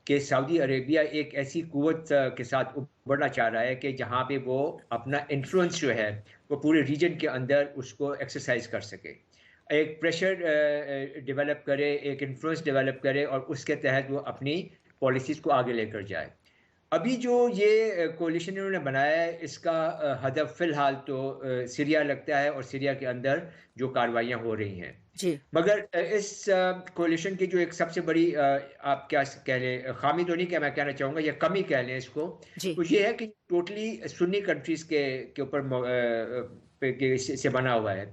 کہ سعودی عربیہ ایک ایسی قوت کے ساتھ ابھرنا چاہ رہا ہے کہ جہاں پہ وہ اپنا انفلوئنس جو ہے وہ پورے ریجن کے اندر اس کو ایکسرسائز کر سکے، ایک پریشر ڈیولپ کرے، ایک انفلوئنس ڈیولپ کرے، اور اس کے تحت وہ اپنی پالیسیز کو آگے لے کر جائے۔ ابھی جو یہ کولیشن انہوں نے بنایا ہے، اس کا ہدف فی الحال تو سیریا لگتا ہے، اور سیریا کے اندر جو کارروائیاں ہو رہی ہیں جی، مگر اس کولیشن کی جو ایک سب سے بڑی آپ کیا کہہ لیں، خامی تو نہیں کہ میں کہنا چاہوں گا، یا کمی کہہ لیں اس کو، وہ یہ ہے کہ ٹوٹلی سنی کنٹریز کے اوپر سے بنا ہوا ہے۔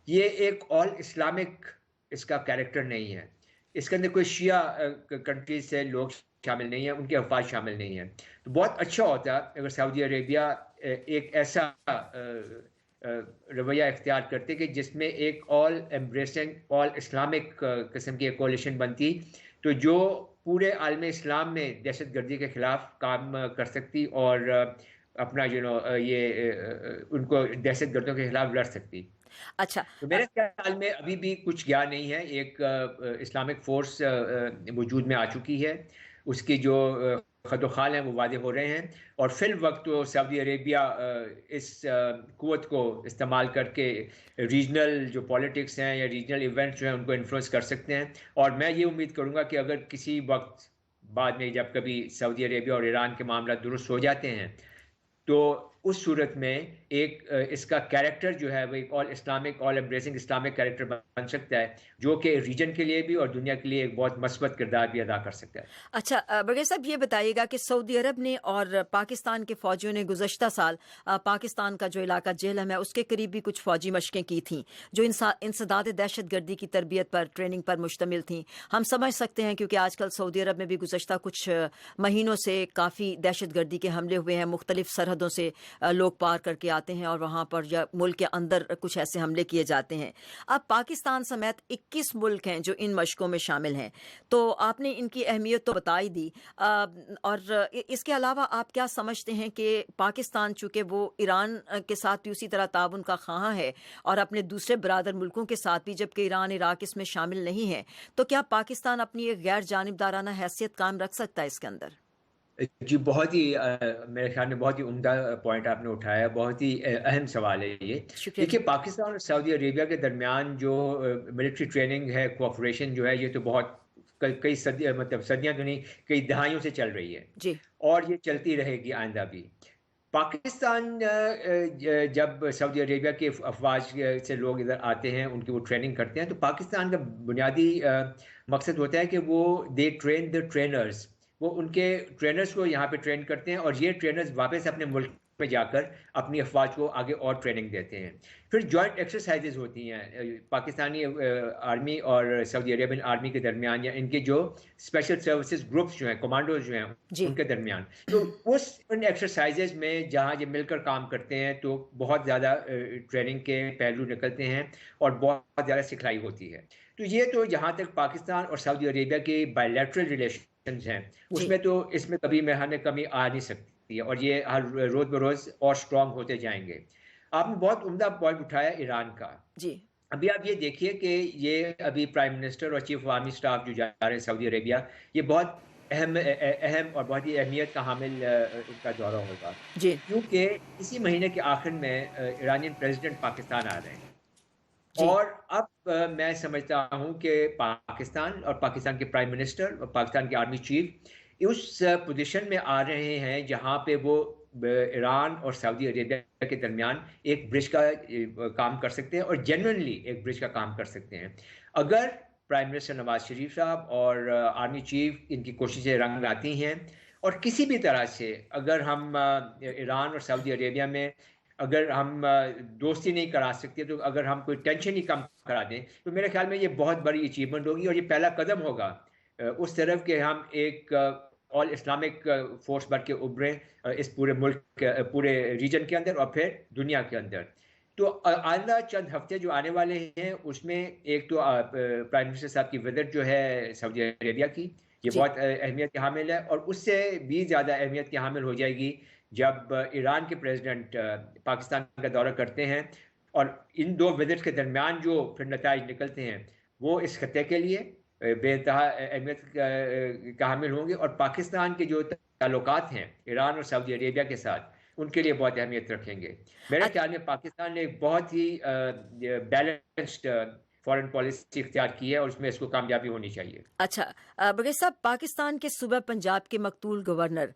یہ ایک آل اسلامک اس کا کیریکٹر نہیں ہے، اس کے اندر کوئی شیعہ کنٹریز سے لوگ شامل نہیں ہیں، ان کے افواج شامل نہیں ہیں۔ تو بہت اچھا ہوتا اگر سعودی عربیہ ایک ایسا رویہ اختیار کرتے کہ جس میں ایک آل ایمبریسنگ آل اسلامک قسم کی ایک کولیشن بنتی، تو جو پورے عالم اسلام میں دہشت گردی کے خلاف کام کر سکتی، اور اپنا یہ ان کو دہشت گردوں کے خلاف لڑ سکتی۔ اچھا، تو میرے خیال میں ابھی بھی کچھ گیا نہیں ہے، ایک اسلامک فورس وجود میں آ چکی ہے، اس کی جو خد و خال ہیں وہ واضح ہو رہے ہیں، اور فی الوقت تو سعودی عربیہ اس قوت کو استعمال کر کے ریجنل جو پالیٹکس ہیں یا ریجنل ایونٹس جو ہیں ان کو انفلوئنس کر سکتے ہیں۔ اور میں یہ امید کروں گا کہ اگر کسی وقت بعد میں جب کبھی سعودی عربیہ اور ایران کے معاملات درست ہو جاتے ہیں، تو اس صورت میں ایک اس کا کیریکٹر جو ہے وہ ایک آل اسلامک آل ایمبریسنگ اسلامک کیریکٹر بن سکتا ہے، جو کہ ریجن کے لیے بھی اور دنیا کے لیے ایک بہت مثبت کردار بھی ادا کر سکتا ہے۔ اچھا برگیہ صاحب، یہ بتائیے گا کہ سعودی عرب نے اور پاکستان کے فوجیوں نے گزشتہ سال پاکستان کا جو علاقہ جہلم ہے اس کے قریب بھی کچھ فوجی مشقیں کی تھیں جو انسداد دہشت گردی کی تربیت پر، ٹریننگ پر مشتمل تھیں۔ ہم سمجھ سکتے ہیں کیونکہ آج کل سعودی عرب میں بھی گزشتہ کچھ مہینوں سے کافی دہشت گردی کے حملے ہوئے ہیں، مختلف سرحدوں سے لوگ پار کر کے آتے ہیں اور وہاں پر یا ملک کے اندر کچھ ایسے حملے کیے جاتے ہیں۔ اب پاکستان سمیت 21 ملک ہیں جو ان مشقوں میں شامل ہیں، تو آپ نے ان کی اہمیت تو بتا ہی دی، اور اس کے علاوہ آپ کیا سمجھتے ہیں کہ پاکستان چونکہ وہ ایران کے ساتھ بھی اسی طرح تعاون کا خواہاں ہے اور اپنے دوسرے برادر ملکوں کے ساتھ بھی، جبکہ ایران عراق اس میں شامل نہیں ہے، تو کیا پاکستان اپنی ایک غیر جانبدارانہ حیثیت قائم رکھ سکتا ہے اس کے اندر؟ جی، بہت ہی میرے خیال میں بہت ہی عمدہ پوائنٹ آپ نے اٹھایا، بہت ہی اہم سوال ہے یہ۔ دیکھیے، پاکستان اور سعودی عربیہ کے درمیان جو ملٹری ٹریننگ ہے، کوآپریشن جو ہے، یہ تو بہت کئی صدیاں تو نہیں، کئی دہائیوں سے چل رہی ہے جی، اور یہ چلتی رہے گی آئندہ بھی۔ پاکستان جب سعودی عربیہ کے افواج سے لوگ ادھر آتے ہیں، ان کی وہ ٹریننگ کرتے ہیں، تو پاکستان کا بنیادی مقصد ہوتا ہے کہ وہ دے ٹرین دا ٹرینرز، وہ ان کے ٹرینرز کو یہاں پہ ٹرین کرتے ہیں، اور یہ ٹرینرز واپس اپنے ملک میں جا کر اپنی افواج کو آگے اور ٹریننگ دیتے ہیں۔ پھر جوائنٹ ایکسرسائزز ہوتی ہیں پاکستانی آرمی اور سعودی عربین آرمی کے درمیان، یا ان کے جو اسپیشل سروسز گروپس جو ہیں، کمانڈوز جو ہیں، ان کے درمیان۔ تو ان ایکسرسائزز میں جہاں یہ مل کر کام کرتے ہیں تو بہت زیادہ ٹریننگ کے پہلو نکلتے ہیں اور بہت زیادہ سکھلائی ہوتی ہے۔ تو یہ تو جہاں تک پاکستان اور سعودی عربیہ کے بائی لیٹرل ریلیشنز ہیں، اس میں تو اس میں کبھی ہمیں کمی آ نہیں سکتی ہے، اور یہ ہر روز بروز اور اسٹرانگ ہوتے جائیں گے۔ آپ نے بہت عمدہ پوائنٹ اٹھایا ایران کا۔ جی، ابھی آپ یہ دیکھیے کہ یہ ابھی پرائم منسٹر اور چیف آف آرمی اسٹاف جو جا رہے ہیں سعودی عربیہ، یہ بہت اہم اور بہت ہی اہمیت کا حامل ان کا دورہ ہوگا، جی، کیونکہ اسی مہینے کے آخر میں ایرانین پریزیڈنٹ پاکستان آ رہے ہیں، جی، اور اب میں سمجھتا ہوں کہ پاکستان اور پاکستان کے پرائم منسٹر اور پاکستان کے آرمی چیف اس پوزیشن میں آ رہے ہیں جہاں پہ وہ ایران اور سعودی عربیہ کے درمیان ایک برج کا کام کر سکتے ہیں، اور جینوئنلی ایک برج کا کام کر سکتے ہیں۔ اگر پرائم منسٹر نواز شریف صاحب اور آرمی چیف ان کی کوششیں رنگ لاتی ہیں، اور کسی بھی طرح سے اگر ہم ایران اور سعودی عربیہ میں اگر ہم دوستی نہیں کرا سکتے، تو اگر ہم کوئی ٹینشن ہی کم کرا دیں، تو میرے خیال میں یہ بہت بڑی اچیومنٹ ہوگی، اور یہ پہلا قدم ہوگا اس طرف کہ ہم ایک آل اسلامک فورس بن کے ابھریں اس پورے ملک پورے ریجن کے اندر اور پھر دنیا کے اندر۔ تو آئندہ چند ہفتے جو آنے والے ہیں، اس میں ایک تو پرائم منسٹر صاحب کی وزٹ جو ہے سعودی عربیہ کی، یہ بہت اہمیت کے حامل ہے، اور اس سے بھی زیادہ اہمیت کے حامل ہو جائے گی جب ایران کے پریزیڈنٹ پاکستان کا دورہ کرتے ہیں، اور ان دو وزٹس کے درمیان جو پھر نتائج نکلتے ہیں وہ اس خطے کے لیے بے انتہا اہمیت کا حامل ہوں گے، اور پاکستان کے جو تعلقات ہیں ایران اور سعودی عربیہ کے ساتھ ان کے لیے بہت اہمیت رکھیں گے. میرے خیال میں پاکستان نے ایک بہت ہی بیلنسڈ فارن پالیسی اختیار کی ہے اور اس میں اس کو کامیابی ہونی چاہیے. اچھا بغیر صاحب، پاکستان کے صوبہ پنجاب کے مقتول گورنر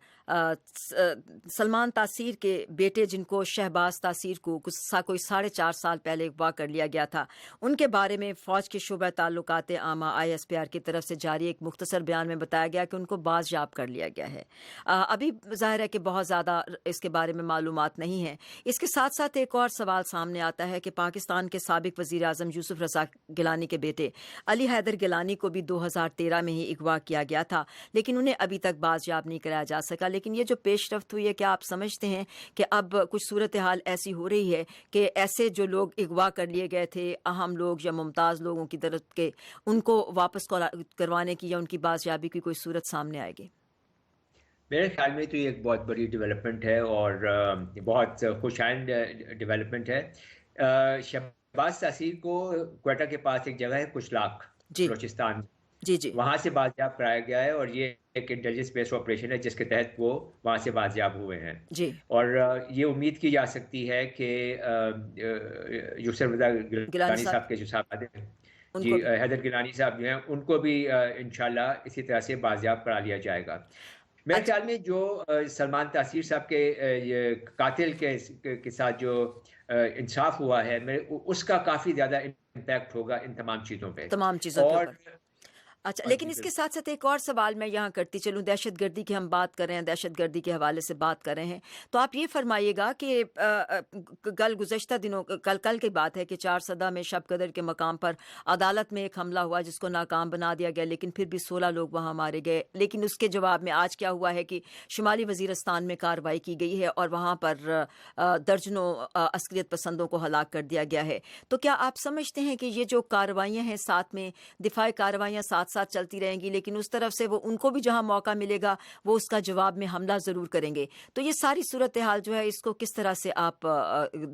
سلمان تاثیر کے بیٹے، جن کو شہباز تاثیر کو کوئی 4.5 سال پہلے اغوا کر لیا گیا تھا، ان کے بارے میں فوج کے شعبہ تعلقات عامہ ISPR کی طرف سے جاری ایک مختصر بیان میں بتایا گیا کہ ان کو بازیاب کر لیا گیا ہے. ابھی ظاہر ہے کہ بہت زیادہ اس کے بارے میں معلومات نہیں ہیں. اس کے ساتھ ساتھ ایک اور سوال سامنے آتا ہے کہ پاکستان کے سابق وزیر اعظم یوسف رضا گیلانی کے بیٹے علی حیدر گیلانی کو بھی 2013 میں ہی اغوا کیا گیا تھا، لیکن انہیں ابھی تک بازیاب نہیں کرایا جا سکا. لیکن یہ جو پیش رفت ہوئی ہے، کیا آپ سمجھتے ہیں کہ اب کچھ صورتحال ایسی ہو رہی ہے کہ ایسے جو لوگ اغوا کر لیے گئے تھے، اہم لوگ یا ممتاز لوگوں کی طرف کے، ان کو واپس کروانے کی یا ان کی بازیابی کی کوئی صورت سامنے آئے گی؟ میرے خیال میں تو یہ ایک بہت بڑی ڈیولپمنٹ ہے اور بہت خوش آئند ڈیولپمنٹ ہے. شہباز تاثیر کو کوئٹہ کے پاس ایک جگہ ہے کچلاک، بلوچستان، جی وہاں سے بازیاب کرایا گیا ہے، اور یہ ایک انٹیلیجنس بیس آپریشن ہے جس کے تحت وہ وہاں سے بازیاب ہوئے ہیں. جی، اور یہ امید کی جا سکتی ہے کہ یوسف رضا گیلانی صاحب کے جو صاحب ہیں، جی حیدر گیلانی صاحب جو ہیں، ان کو بھی انشاءاللہ اسی طرح سے بازیاب کرا لیا جائے گا. میرے خیال میں جو سلمان تاثیر صاحب کے قاتل کے ساتھ جو انصاف ہوا ہے، اس کا کافی زیادہ امپیکٹ ہوگا ان تمام چیزوں پہ. اور اچھا، لیکن اس کے ساتھ ساتھ ایک اور سوال میں یہاں کرتی چلوں. دہشت گردی کی ہم بات کر رہے ہیں، دہشت گردی کے حوالے سے بات کر رہے ہیں، تو آپ یہ فرمائیے گا کہ گزشتہ دنوں کل کی بات ہے کہ 4 صدہ میں شب قدر کے مقام پر عدالت میں ایک حملہ ہوا جس کو ناکام بنا دیا گیا، لیکن پھر بھی 16 لوگ وہاں مارے گئے. لیکن اس کے جواب میں آج کیا ہوا ہے کہ شمالی وزیرستان میں کارروائی کی گئی ہے اور وہاں پر درجنوں عسکریت پسندوں کو ہلاک کر دیا گیا ہے. تو کیا آپ سمجھتے ہیں کہ یہ جو کارروائیاں ہیں، ساتھ میں دفاعی کارروائیاں ساتھ چلتی رہیں گی، لیکن اس طرف سے وہ ان کو بھی جہاں موقع ملے گا وہ اس کا جواب میں حملہ ضرور کریں گے، تو یہ ساری صورتحال جو ہے اس کو کس طرح سے آپ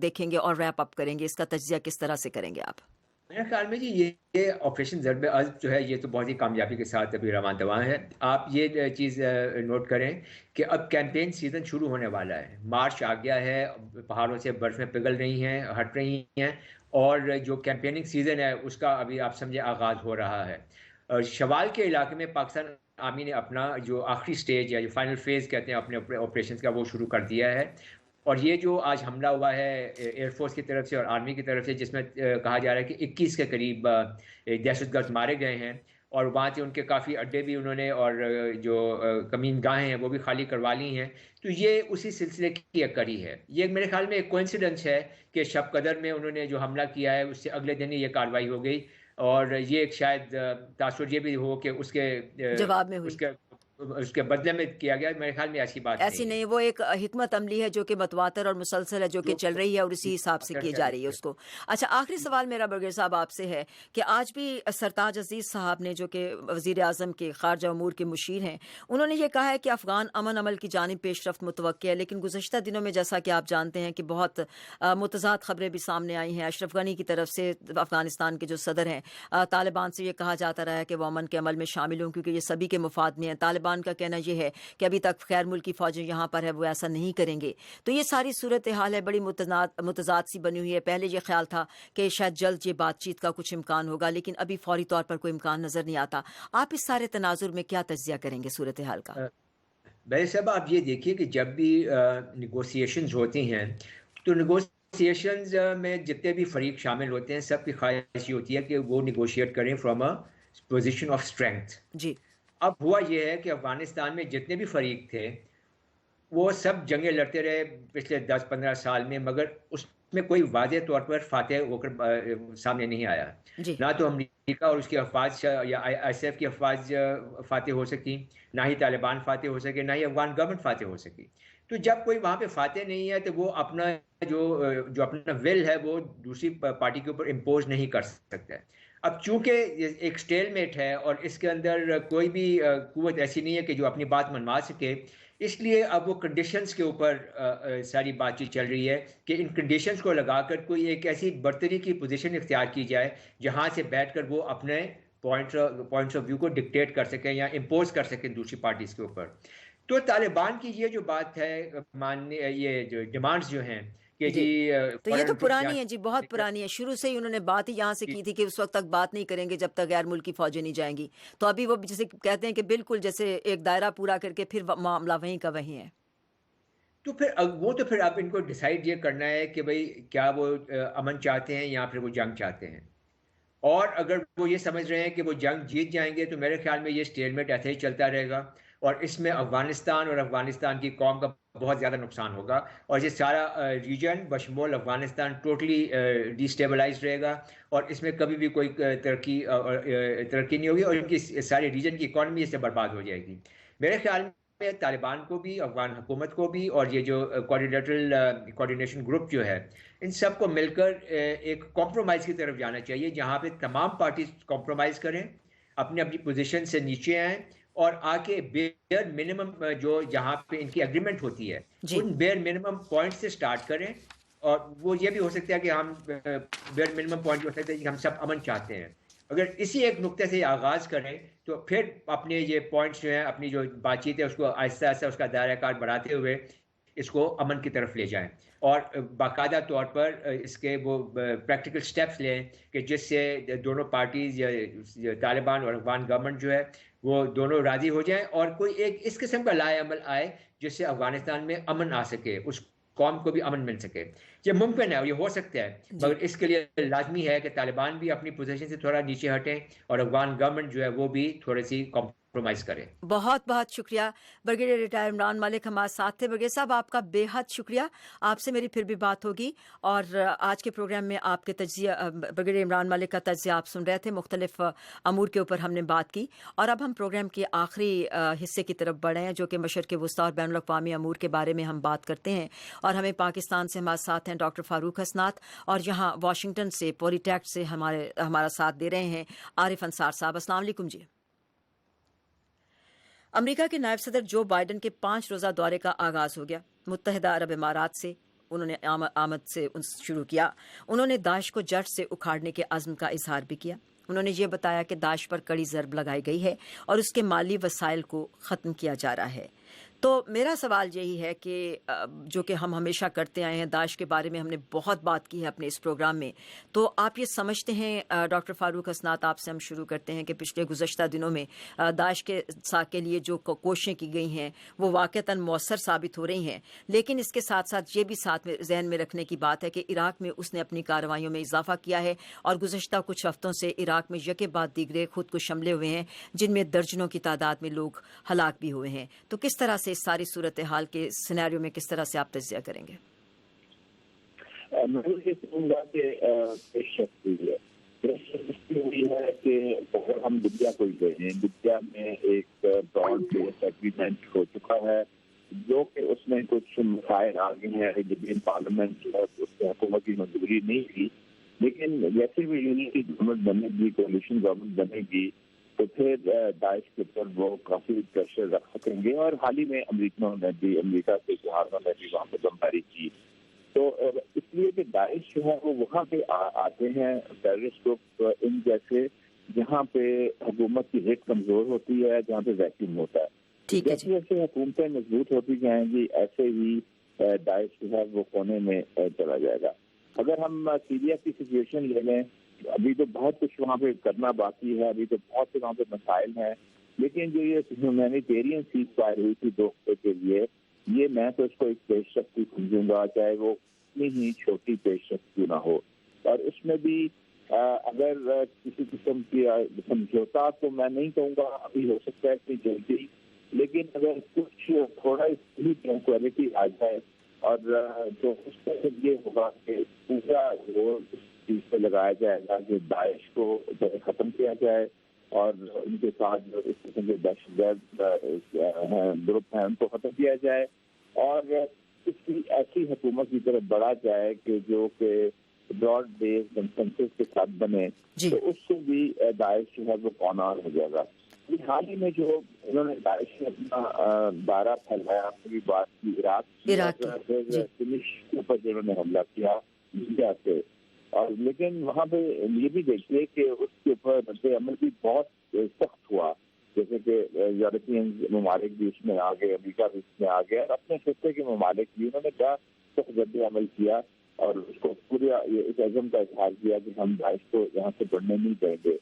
دیکھیں گے اور ریپ اپ کریں گے؟ اس کا تجزیہ کس طرح سے کریں گے آپ؟ میرے خیال میں جی یہ آپریشن ضرب عضب جو ہے یہ تو بہت ہی کامیابی کے ساتھ ابھی رواں دواں ہے. آپ یہ چیز نوٹ کریں کہ اب کیمپین سیزن شروع ہونے والا ہے. مارچ آ گیا ہے، پہاڑوں سے برفیں پگھل رہی ہیں، ہٹ رہی ہیں، اور جو کیمپیننگ سیزن ہے اس کا ابھی آپ سمجھے آغاز ہو رہا ہے. شوال کے علاقے میں پاکستان آرمی نے اپنا جو آخری سٹیج یا جو فائنل فیز کہتے ہیں اپنے آپریشنز کا، وہ شروع کر دیا ہے. اور یہ جو آج حملہ ہوا ہے ایئر فورس کی طرف سے اور آرمی کی طرف سے، جس میں کہا جا رہا ہے کہ 21 کے قریب دہشت گرد مارے گئے ہیں، اور وہاں سے ان کے کافی اڈے بھی انہوں نے اور جو کمین گاہیں ہیں وہ بھی خالی کروا لی ہیں. تو یہ اسی سلسلے کی ایک کڑی ہے. یہ میرے خیال میں ایک کوئنسیڈنس ہے کہ شب قدر میں انہوں نے جو حملہ کیا ہے اس سے اگلے دن ہی یہ کارروائی ہو گئی، اور یہ ایک شاید تاثر یہ بھی ہو کہ اس کے جواب میں ہوئی، اس کے بدلے میں کیا گیا. میرے خیال میں ایسی بات ایسی نہیں، وہ ایک حکمت عملی ہے جو کہ متواتر اور مسلسل ہے، جو کہ چل رہی ہے اور اسی حساب سے کی جا رہی ہے اس کو. اچھا، آخری سوال میرا برگر صاحب آپ سے ہے کہ آج بھی سرتاج عزیز صاحب نے، جو کہ وزیر اعظم کے خارجہ امور کے مشیر ہیں، انہوں نے یہ کہا ہے کہ افغان امن عمل کی جانب پیش رفت متوقع ہے. لیکن گزشتہ دنوں میں جیسا کہ آپ جانتے ہیں کہ بہت متضاد خبریں بھی سامنے آئی ہیں. اشرف غنی کی طرف سے، افغانستان کے جو صدر ہیں، طالبان سے یہ کہا جاتا رہا ہے کہ وہ امن کے عمل میں شامل ہوں کیونکہ یہ سبھی کے مفاد میں ہیں. طالبان کا کہنا یہ ہے کہ ابھی تک غیر ملکی فوجیں یہاں پر ہے وہ ایسا نہیں کریں گے. تو یہ ساری صورتحال ہے، بڑی متضاد سی بنی ہوئی ہے. پہلے یہ خیال تھا کہ شاید جلد یہ بات چیت کا کچھ امکان ہوگا، لیکن ابھی فوری طور پر کوئی امکان نظر نہیں آتا. آپ اس سارے تناظر میں کیا تجزیہ کریں گے صورتحال کا؟ بھائی صاحب، آپ یہ دیکھیے کہ جب بھی نیگوسیشنز ہوتی ہیں تو نیگوسیشنز میں جتنے بھی فریق شامل ہوتے ہیں، سب کی خواہش یہ ہوتی ہے کہ وہ نیگوشیٹ کریں from a position of strength. جی، اب ہوا یہ ہے کہ افغانستان میں جتنے بھی فریق تھے وہ سب جنگیں لڑتے رہے پچھلے 10-15 سال میں، مگر اس میں کوئی واضح طور پر فاتح ہو کر سامنے نہیں آیا. جی، نہ تو امریکہ اور اس کی افواج یا ISAF کی افواج فاتح ہو سکی، نہ ہی طالبان فاتح ہو سکے، نہ ہی افغان گورنمنٹ فاتح ہو سکی. تو جب کوئی وہاں پہ فاتح نہیں ہے تو وہ اپنا جو اپنا ول ہے وہ دوسری پارٹی کے اوپر امپوز نہیں کر سکتا ہے. اب چونکہ ایک سٹیل میٹ ہے اور اس کے اندر کوئی بھی قوت ایسی نہیں ہے کہ جو اپنی بات منوا سکے، اس لیے اب وہ کنڈیشنز کے اوپر ساری بات چیت چل رہی ہے کہ ان کنڈیشنز کو لگا کر کوئی ایک ایسی برتری کی پوزیشن اختیار کی جائے جہاں سے بیٹھ کر وہ اپنے پوائنٹس آف ویو کو ڈکٹیٹ کر سکیں یا امپوز کر سکیں دوسری پارٹیز کے اوپر. تو طالبان کی یہ جو بات ہے, یہ جو ڈیمانڈز جو ہیں کہ جی تو یہ تو پرانی ہے جی, بہت پرانی ہے. شروع سے ہی انہوں نے بات ہی یہاں سے کی تھی کہ اس وقت تک بات نہیں کریں گے جب تک غیر ملکی فوجیں نہیں جائیں گی. تو ابھی وہ جسے کہتے ہیں کہ بالکل جیسے ایک دائرہ پورا کر کے پھر معاملہ وہیں کا وہیں ہے. تو پھر اب ان کو ڈیسائیڈ یہ کرنا ہے کہ بھئی کیا وہ امن چاہتے ہیں یا پھر وہ جنگ چاہتے ہیں. اور اگر وہ یہ سمجھ رہے ہیں کہ وہ جنگ جیت جائیں گے تو میرے خیال میں یہ اسٹیلمیٹ ایسے ہی چلتا رہے گا, اور اس میں افغانستان اور افغانستان کی قوم کا بہت زیادہ نقصان ہوگا, اور یہ سارا ریجن بشمول افغانستان ٹوٹلی ڈی اسٹیبلائز رہے گا, اور اس میں کبھی بھی کوئی ترقی نہیں ہوگی, اور ان کی سارے ریجن کی اکانومی اس سے برباد ہو جائے گی. میرے خیال میں طالبان کو بھی, افغان حکومت کو بھی, اور یہ جو کوآرڈینیشن گروپ جو ہے, ان سب کو مل کر ایک کمپرومائز کی طرف جانا چاہیے, جہاں پہ تمام پارٹیز کمپرومائز کریں, اپنی اپنی پوزیشن سے نیچے آئیں, اور آ کے بیئر منیمم جو جہاں پہ ان کی اگریمنٹ ہوتی ہے ان بیئر منیمم پوائنٹ سے سٹارٹ کریں. اور وہ یہ بھی ہو سکتا ہے کہ ہم بیئر منیمم پوائنٹ ہو سکتا ہے کہ ہم سب امن چاہتے ہیں. اگر اسی ایک نقطے سے آغاز کریں تو پھر اپنے یہ پوائنٹس جو ہیں, اپنی جو بات چیت ہے اس کو آہستہ آہستہ اس کا دائرہ کار بڑھاتے ہوئے اس کو امن کی طرف لے جائیں, اور باقاعدہ طور پر اس کے وہ پریکٹیکل سٹیپس لیں کہ جس سے دونوں پارٹیز یا طالبان اور افغان گورنمنٹ جو ہے وہ دونوں راضی ہو جائیں, اور کوئی ایک اس قسم کا لائے عمل آئے جس سے افغانستان میں امن آ سکے, اس قوم کو بھی امن مل سکے. یہ ممکن ہے, یہ ہو سکتا ہے, مگر اس کے لیے لازمی ہے کہ طالبان بھی اپنی پوزیشن سے تھوڑا نیچے ہٹیں اور افغان گورنمنٹ جو ہے وہ بھی تھوڑی سی کمپرومائز کرے. بہت بہت شکریہ بریگیڈیئر ریٹائر عمران ملک ہمارے ساتھ تھے. بریگیڈیئر صاحب آپ کا بے حد شکریہ, آپ سے میری پھر بھی بات ہوگی. اور آج کے پروگرام میں آپ کے تجزیہ, بریگیڈیئر عمران ملک کا تجزیہ آپ سن رہے تھے, مختلف امور کے اوپر ہم نے بات کی. اور اب ہم پروگرام کے آخری حصے کی طرف بڑھے ہیں جو کہ مشرق وسطیٰ اور بین الاقوامی امور کے بارے میں ہم بات کرتے ہیں. اور ہمیں پاکستان سے ہمارے ساتھ ہیں ڈاکٹر فاروق حسنات, اور یہاں واشنگٹن سے پولی ٹیک سے ہمارا ساتھ دے رہے ہیں عارف انصار صاحب. السلام علیکم جی. امریکہ کے نائب صدر جو بائیڈن کے 5 روزہ دورے کا آغاز ہو گیا. متحدہ عرب امارات سے انہوں نے آمد سے شروع کیا. انہوں نے داعش کو جڑ سے اکھاڑنے کے عزم کا اظہار بھی کیا. انہوں نے یہ بتایا کہ داعش پر کڑی ضرب لگائی گئی ہے اور اس کے مالی وسائل کو ختم کیا جا رہا ہے. تو میرا سوال یہی ہے کہ جو کہ ہم ہمیشہ کرتے آئے ہیں, داعش کے بارے میں ہم نے بہت بات کی ہے اپنے اس پروگرام میں, تو آپ یہ سمجھتے ہیں ڈاکٹر فاروق حسنات, آپ سے ہم شروع کرتے ہیں کہ پچھلے گزشتہ دنوں میں داعش کے لیے جو کوششیں کی گئی ہیں وہ واقعتاً مؤثر ثابت ہو رہی ہیں, لیکن اس کے ساتھ ساتھ یہ بھی ذہن میں رکھنے کی بات ہے کہ عراق میں اس نے اپنی کارروائیوں میں اضافہ کیا ہے, اور گزشتہ کچھ ہفتوں سے عراق میں یکے بعد دیگرے خود کش حملے ہوئے ہیں جن میں درجنوں کی تعداد میں لوگ ہلاک بھی ہوئے ہیں. تو کس طرح سے اس ساری صورتحال کے سینیریو میں کس طرح سے آپ تجزیہ کریں گے؟ میں یہ کہوں گا کہ ہوئی ہے کہ اگر ہم دنیا کو دیکھیں, دنیا میں ایک براڈ بیس ایگریمنٹ ہو چکا ہے جو کہ اس میں کچھ مسائل آگے ہیں. جبین پارلیمنٹ اس کی حکومت کی منظوری نہیں تھی, لیکن جیسے بھی یونٹی گورنمنٹ بنے گی, کولیشن گورنمنٹ بنے گی, تو پھر داعش کے اوپر وہ کافی پریشر رکھ سکیں گے. اور حال ہی میں امریکہ کے جہازوں نے بھی وہاں پہ بمباری کی. تو اس لیے کہ داعش جو ہے وہ وہاں پہ آتے ہیں ٹیررسٹ گروپ ان جیسے جہاں پہ حکومت کی ہٹ کمزور ہوتی ہے, جہاں پہ ویکیوم ہوتا ہے. جیسے جیسے حکومتیں مضبوط ہوتی جائیں گی ایسے ہی داعش جو ہے وہ کونے میں چلا جائے گا. اگر ہم سیریا کی سچویشن لے لیں, ابھی تو بہت کچھ وہاں پہ کرنا باقی ہے, ابھی تو بہت سے وہاں پہ مسائل ہیں, لیکن جو یہ ہیومینیٹیرین سیز فائر ہوئی تھی 2 ہفتے کے لیے, یہ میں تو اس کو ایک پیش رفت سمجھوں گا, چاہے وہ اتنی ہی چھوٹی پیش رفت کیوں نہ ہو. اور اس میں بھی اگر کسی قسم کی سمجھوتا تو میں نہیں کہوں گا ابھی ہو سکتا ہے کہ جلدی, لیکن اگر کچھ تھوڑا ہی ٹرانکویلٹی آ جائے اور تو اس کا یہ ہوگا کہ پورا اس چیز پہ لگایا جائے گا کہ داعش کو ختم کیا جائے اور ان کے ساتھ جو اس قسم کے دہشت گرد گروپ ہیں ان کو ختم کیا جائے, اور اس کی ایسی حکومت کی طرف بڑھا جائے کہ جو کہ براڈ بیس کنسنسس کے ساتھ بنے, تو اس سے بھی داعش جو ہے وہ کونار ہو جائے گا. حال ہی میں جو انہوں نے داعش نے اپنا دائرہ پھیلایا, پوری بات کی عراق کے اوپر جنہوں نے حملہ کیا لیبیا سے, اور لیکن وہاں پہ یہ بھی دیکھیے کہ اس کے اوپر رد عمل بھی بہت سخت ہوا، جیسے کہ یورپین ممالک بھی اس میں آ گئے، امریکہ بھی اس میں آ گیا، اور اپنے خطے کے ممالک بھی انہوں نے کیا سخت رد عمل کیا اور اس کو پورے اس عزم کا اظہار کیا کہ ہم داعش کو یہاں سے بڑھنے نہیں دیں گے۔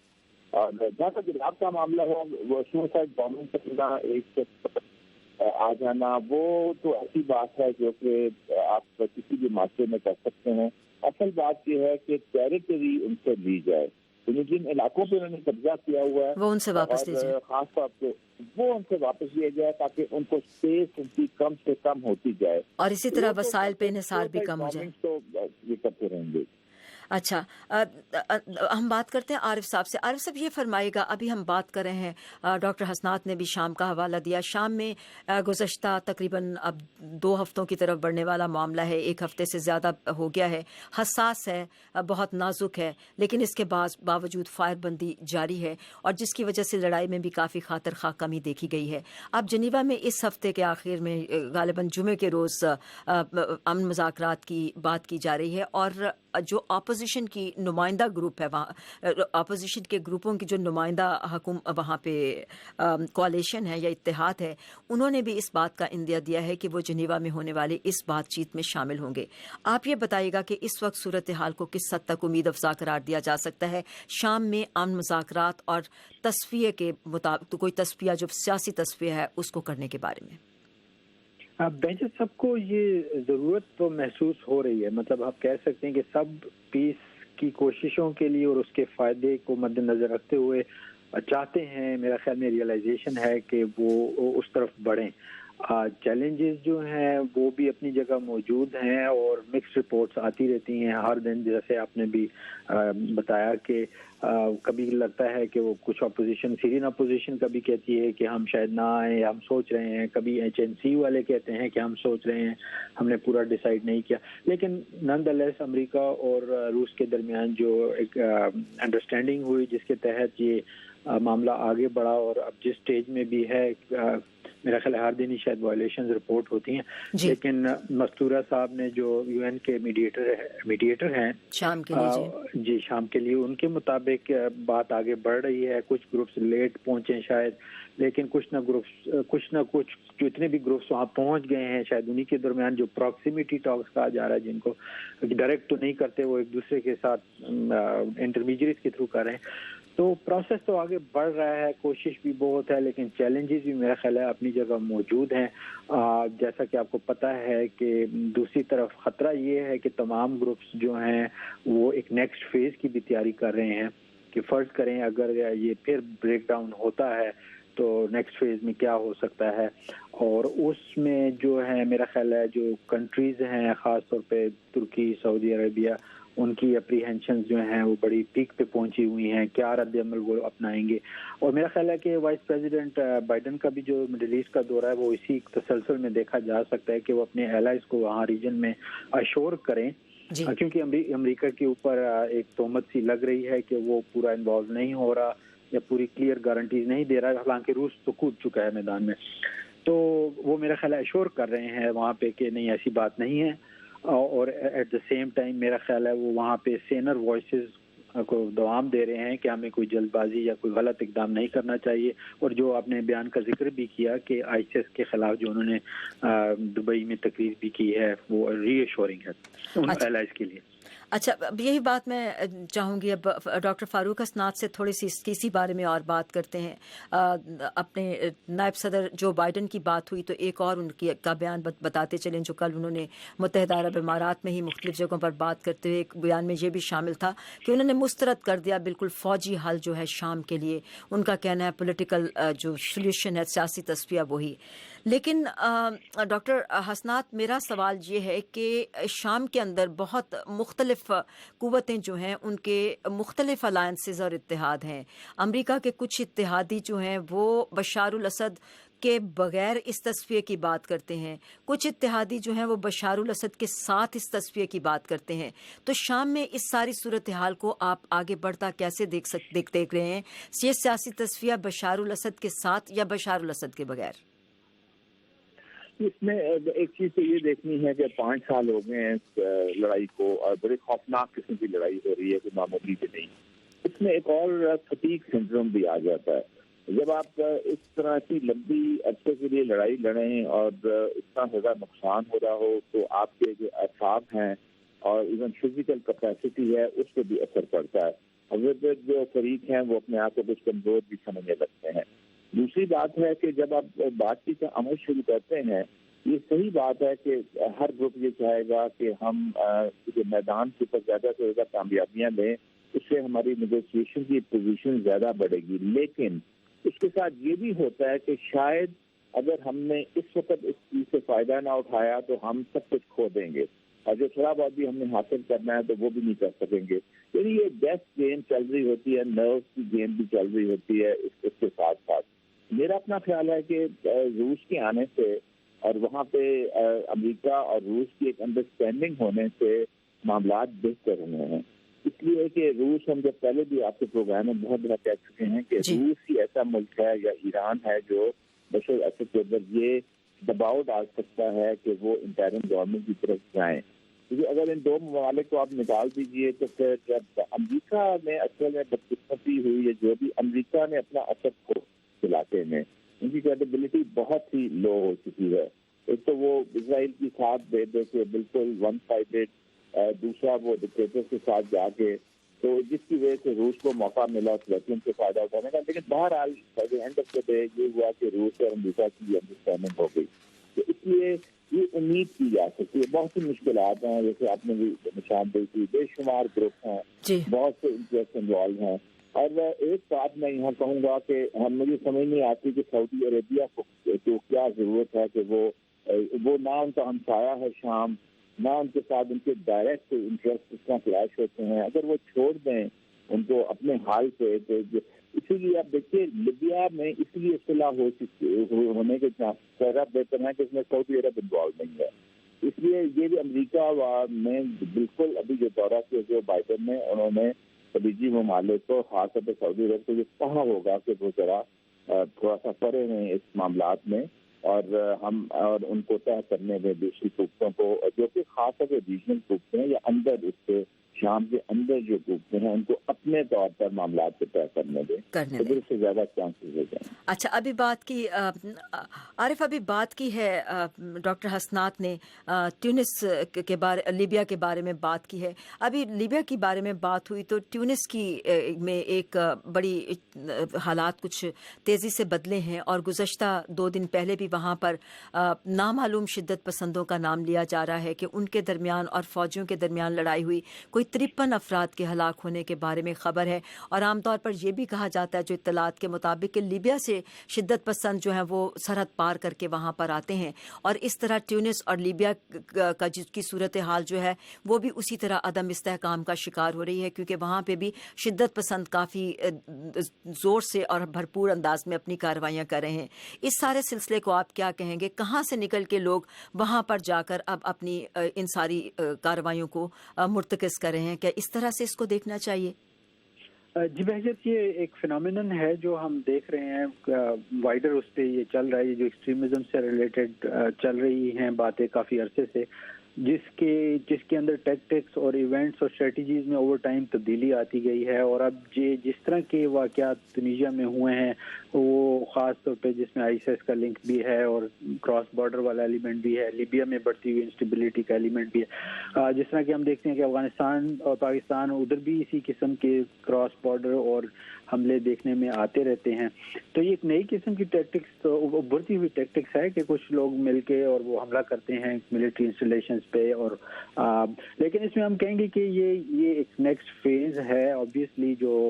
اور جہاں تک عراق کا معاملہ ہے، وہ سوسائڈ بامبنگ کرنا، ایک آ جانا، وہ تو ایسی بات ہے جو کہ آپ کسی بھی معاشرے میں کر سکتے ہیں۔ اصل بات یہ ہے کہ ٹیریٹری ان سے لی جائے، جن علاقوں پہ انہوں نے قبضہ کیا ہوا ہے وہ ان سے واپس لیجیے، خاص طور پہ وہ ان سے واپس لیا جائے تاکہ ان کو اسپیس ان کی کم سے کم ہوتی جائے، اور اسی طرح وسائل پہ انحصار بھی کم ہو جائے۔ تو یہ کرتے رہیں گے۔ اچھا، ہم بات کرتے ہیں عارف صاحب سے۔ عارف صاحب یہ فرمائے گا، ابھی ہم بات کر رہے ہیں، ڈاکٹر حسنات نے بھی شام کا حوالہ دیا، شام میں گزشتہ تقریباً اب 2 ہفتوں کی طرف بڑھنے والا معاملہ ہے، 1 ہفتے سے زیادہ ہو گیا ہے، حساس ہے، بہت نازک ہے، لیکن اس کے باوجود فائر بندی جاری ہے اور جس کی وجہ سے لڑائی میں بھی کافی خاطر خواہ کمی دیکھی گئی ہے۔ اب جنیوا میں اس ہفتے کے آخر میں غالباً جمعے کے روز امن مذاکرات کی بات کی جا رہی ہے، اور جو اپوزیشن کی نمائندہ گروپ ہے، وہاں اپوزیشن کے گروپوں کی جو نمائندہ وہاں پہ کوalition ہے یا اتحاد ہے، انہوں نے بھی اس بات کا اندیا دیا ہے کہ وہ جنیوا میں ہونے والے اس بات چیت میں شامل ہوں گے۔ آپ یہ بتائیے گا کہ اس وقت صورتحال کو کس حد تک امید افزا قرار دیا جا سکتا ہے شام میں امن مذاکرات اور تصفیے کے مطابق، کوئی تصفیہ جو سیاسی تصفیہ ہے اس کو کرنے کے بارے میں؟ بینچ سب کو یہ ضرورت تو محسوس ہو رہی ہے، مطلب آپ کہہ سکتے ہیں کہ سب پیس کی کوششوں کے لیے اور اس کے فائدے کو مد نظر رکھتے ہوئے چاہتے ہیں، میرا خیال میں ریئلائزیشن ہے کہ وہ اس طرف بڑھیں۔ چیلنجز جو ہیں وہ بھی اپنی جگہ موجود ہیں اور مکس رپورٹس آتی رہتی ہیں ہر دن، جیسے آپ نے بھی بتایا کہ کبھی لگتا ہے کہ وہ کچھ اپوزیشن، سیرین اپوزیشن کبھی کہتی ہے کہ ہم شاید نہ آئیں، ہم سوچ رہے ہیں، کبھی HNC والے کہتے ہیں کہ ہم سوچ رہے ہیں، ہم نے پورا ڈیسائیڈ نہیں کیا، لیکن نان دا لیس امریکہ اور روس کے درمیان جو ایک انڈرسٹینڈنگ ہوئی جس کے تحت یہ معاملہ آگے بڑھا، اور اب جس سٹیج میں بھی ہے، میرا خیال ہر دن ہی شاید وائلیشنز رپورٹ ہوتی ہیں، لیکن مستورہ صاحب نے جو UN کے میڈیٹر ہیں شام کے لیے، جی شام کے لیے، ان کے مطابق بات آگے بڑھ رہی ہے۔ کچھ گروپس لیٹ پہنچے شاید، لیکن کچھ نہ کچھ جو اتنے بھی گروپس وہاں پہنچ گئے ہیں، شاید انہی کے درمیان جو پراکسیمیٹی ٹاکس کہا جا رہا ہے، جن کو ڈائریکٹ تو نہیں کرتے، وہ ایک دوسرے کے ساتھ انٹرمیڈیٹس کے تھرو کر رہے ہیں، تو پروسیس تو آگے بڑھ رہا ہے، کوشش بھی بہت ہے، لیکن چیلنجز بھی میرا خیال ہے اپنی جگہ موجود ہیں۔ جیسا کہ آپ کو پتہ ہے کہ دوسری طرف خطرہ یہ ہے کہ تمام گروپس جو ہیں وہ ایک نیکسٹ فیز کی بھی تیاری کر رہے ہیں کہ فرض کریں اگر یہ پھر بریک ڈاؤن ہوتا ہے تو نیکسٹ فیز میں کیا ہو سکتا ہے، اور اس میں جو ہے میرا خیال ہے جو کنٹریز ہیں، خاص طور پہ ترکی، سعودی عربیہ، ان کی اپریہنشنز جو ہیں وہ بڑی پیک پہ پہنچی ہوئی ہیں، کیا رد عمل وہ اپنائیں گے۔ اور میرا خیال ہے کہ وائس پریزیڈنٹ بائیڈن کا بھی جو مڈل ایسٹ کا دورہ ہے وہ اسی تسلسل میں دیکھا جا سکتا ہے کہ وہ اپنے الائز کو وہاں ریجن میں اشور کریں، کیونکہ امریکہ کے اوپر ایک تہمت سی لگ رہی ہے کہ وہ پورا انوالو نہیں ہو رہا یا پوری کلیئر گارنٹیز نہیں دے رہا، حالانکہ روس تو کود چکا ہے میدان میں، تو وہ میرا خیال ہے اشور کر رہے ہیں وہاں پہ کہ نہیں ایسی بات نہیں ہے، اور ایٹ دا سیم ٹائم میرا خیال ہے وہ وہاں پہ سینر وائسز کو دوام دے رہے ہیں کہ ہمیں کوئی جلد بازی یا کوئی غلط اقدام نہیں کرنا چاہیے، اور جو آپ نے بیان کا ذکر بھی کیا کہ ISIS کے خلاف جو انہوں نے دبئی میں تقریر بھی کی ہے وہ ری ایشورنگ ہے ان الائز کے لیے۔ اچھا، اب یہی بات میں چاہوں گی، اب ڈاکٹر فاروق حسنات سے تھوڑی سی اسی بارے میں اور بات کرتے ہیں۔ اپنے نائب صدر جو بائیڈن کی بات ہوئی تو ایک اور ان کا بیان بتاتے چلیں جو کل انہوں نے متحدہ عرب امارات میں ہی مختلف جگہوں پر بات کرتے ہوئے ایک بیان میں یہ بھی شامل تھا کہ انہوں نے مسترد کر دیا بالکل فوجی حل جو ہے شام کے لیے، ان کا کہنا ہے پولیٹیکل جو سلیوشن ہے، سیاسی تصفیہ وہی۔ لیکن ڈاکٹر حسنات، میرا سوال یہ ہے کہ شام کے اندر بہت مختلف قوتیں جو ہیں ان کے مختلف الائنسز اور اتحاد ہیں۔ امریکہ کے کچھ اتحادی جو ہیں وہ بشار الاسد کے بغیر اس تصفیے کی بات کرتے ہیں، کچھ اتحادی جو ہیں وہ بشار الاسد کے ساتھ اس تصفیے کی بات کرتے ہیں۔ تو شام میں اس ساری صورتحال کو آپ آگے بڑھتا کیسے دیکھ رہے ہیں؟ یہ سیاسی تصفیہ بشار الاسد کے ساتھ یا بشار الاسد کے بغیر؟ اس میں ایک چیز تو یہ دیکھنی ہے کہ 5 سال ہو گئے ہیں اس لڑائی کو، اور بڑے خوفناک قسم کی لڑائی ہو رہی ہے کہ معمولی بھی نہیں. اس میں ایک اور فٹیگ سنڈروم بھی آ جاتا ہے. جب آپ اس طرح کی لمبی عرصے کے لیے لڑائی لڑیں اور اتنا زیادہ نقصان ہو رہا ہو تو آپ کے جو اعصاب ہیں اور ایون فزیکل کیپیسٹی ہے اس پہ بھی اثر پڑتا ہے. اور جو فریق ہیں وہ اپنے آپ کو کچھ کمزور بھی سمجھنے لگتے ہیں. دوسری بات ہے کہ جب آپ بات چیت کا عمل شروع کرتے ہیں، یہ صحیح بات ہے کہ ہر گروپ یہ چاہے گا کہ ہم میدان کے اوپر زیادہ سے زیادہ کامیابیاں لیں، اس سے ہماری نیگوسیشن کی پوزیشن زیادہ بڑھے گی. لیکن اس کے ساتھ یہ بھی ہوتا ہے کہ شاید اگر ہم نے اس وقت اس چیز سے فائدہ نہ اٹھایا تو ہم سب کچھ کھو دیں گے، اور جو تھوڑا بہت بھی ہم نے حاصل کرنا ہے تو وہ بھی نہیں کر سکیں گے. یعنی یہ ڈیتھ گیم چل رہی ہوتی ہے، نروس کی گیم بھی چل رہی ہوتی ہے اس کے ساتھ ساتھ. میرا اپنا خیال ہے کہ روس کے آنے سے اور وہاں پہ امریکہ اور روس کی ایک انڈرسٹینڈنگ ہونے سے معاملات بہتر ہوئے ہیں. اس لیے کہ روس، ہم جب پہلے بھی آپ کے پروگرام میں بہت بڑا کہہ چکے ہیں کہ روس ہی ایسا ملک ہے یا ایران ہے جو بشر اسد کے اوپر یہ دباؤ ڈال سکتا ہے کہ وہ انٹرم گورنمنٹ کی طرف جائیں. کیونکہ اگر ان دو ممالک کو آپ نکال دیجئے تو پھر جب امریکہ میں اصل میں بدقسمتی ہوئی ہے، جو بھی امریکہ نے اپنا اثر کو علاقے میں، ان کی کریڈیبلٹی بہت ہی لو ہو چکی ہے. ایک تو وہ اسرائیل کی ساتھ دے دے کے بالکل ون سائڈڈ، دوسرا وہ ڈکٹیٹر کے ساتھ جا کے، تو جس کی وجہ سے روس کو موقع ملا فلسطین سے فائدہ اٹھانے کا. لیکن بہرحال اینڈ آف دا ڈے یہ ہوا کہ روس اور امریکہ کی انڈرسٹینڈنگ ہو گئی. تو اس لیے یہ امید کی جا سکتی ہے. بہت سی مشکلات ہیں، جیسے آپ نے بھی نشان دی تھی، بے شمار گروپ ہیں، بہت سے انٹرسٹ انوالو ہیں. اور ایک بات میں یہاں کہوں گا کہ مجھے سمجھ نہیں آتی کہ سعودی عربیہ کو کیا ضرورت ہے کہ وہ نہ ان کا ہمسایہ ہے شام، نہ ان کے ساتھ ان کے ڈائریکٹ انٹرسٹ اس طرح کلیش ہوتے ہیں. اگر وہ چھوڑ دیں ان کو اپنے حال پہ، اسی لیے آپ دیکھیے لیبیا میں اس لیے اصلاح ہونے کے چانس زیادہ بہتر ہیں کہ اس میں سعودی عرب انوالو نہیں ہے. اس لیے یہ بھی امریکہ میں بالکل ابھی جو دورہ کیا جو بائیڈن نے، انہوں نے خلیجی ممالک کو، خاص طور پہ سعودی عرب کو یہ کہا ہوگا کہ وہ ذرا تھوڑا سا پڑے ہیں اس معاملات میں، اور ہم اور ان کو طے کرنے میں دوسری قوتوں کو، جو کہ خاص طور پہ ریجنل قوتیں ہیں یا اندر اس کے شام کے اندر جو قوتیں ہیں ان کو اپنے طور پر معاملات کو طے کرنے دیں، تو اس سے زیادہ چانسز ہو جائیں. اچھا، ابھی بات کی عارف، ابھی بات کی ہے ڈاکٹر حسنات نے ٹیونس کے بارے، لیبیا کے بارے میں بات کی ہے. ابھی لیبیا کے بارے میں بات ہوئی تو ٹیونس کی میں ایک بڑی حالات کچھ تیزی سے بدلے ہیں، اور گزشتہ 2 دن پہلے بھی وہاں پر نامعلوم شدت پسندوں کا نام لیا جا رہا ہے کہ ان کے درمیان اور فوجیوں کے درمیان لڑائی ہوئی. کوئی 53 افراد کے ہلاک ہونے کے بارے میں خبر ہے، اور عام طور پر یہ بھی کہا جاتا ہے جو اطلاعات کے مطابق کہ لیبیا سے شدت پسند جو ہیں وہ سرحد پار کر کے وہاں پر آتے ہیں، اور اس طرح ٹیونس اور لیبیا کا کی صورتحال جو ہے وہ بھی اسی طرح عدم استحکام کا شکار ہو رہی ہے، کیونکہ وہاں پہ بھی شدت پسند کافی زور سے اور بھرپور انداز میں اپنی کارروائیاں کر رہے ہیں. اس سارے سلسلے کو آپ کیا کہیں گے؟ کہاں سے نکل کے لوگ وہاں پر جا کر اب اپنی ان ساری کارروائیوں کو مرتکز کر رہے ہیں؟ کیا اس طرح سے اس کو دیکھنا چاہیے؟ جی بہجت، یہ ایک فینومینن ہے جو ہم دیکھ رہے ہیں وائڈر اس پہ یہ چل رہا ہے، جو ایکسٹریمزم سے ریلیٹڈ چل رہی ہیں باتیں کافی عرصے سے، جس کے اندر ٹیکٹکس اور ایونٹس اور اسٹریٹجیز میں اوور ٹائم تبدیلی آتی گئی ہے. اور اب جس طرح کے واقعات تنیجیا میں ہوئے ہیں وہ خاص طور پہ جس میں آئی ایس کا لنک بھی ہے اور کراس بارڈر والا ایلیمنٹ بھی ہے، لیبیا میں بڑھتی ہوئی انسٹیبلٹی کا ایلیمنٹ بھی ہے. جس طرح کہ ہم دیکھتے ہیں کہ افغانستان اور پاکستان ادھر بھی اسی قسم کے کراس بارڈر اور حملے دیکھنے میں آتے رہتے ہیں. تو یہ ایک نئی قسم کی ٹیکٹکس، ابھرتی ہوئی ٹیکٹکس ہے کہ کچھ لوگ مل کے اور وہ حملہ کرتے ہیں ملٹری انسٹالیشنز پہ. اور لیکن اس میں ہم کہیں گے کہ یہ ایک نیکسٹ فیز ہے. آبویسلی جو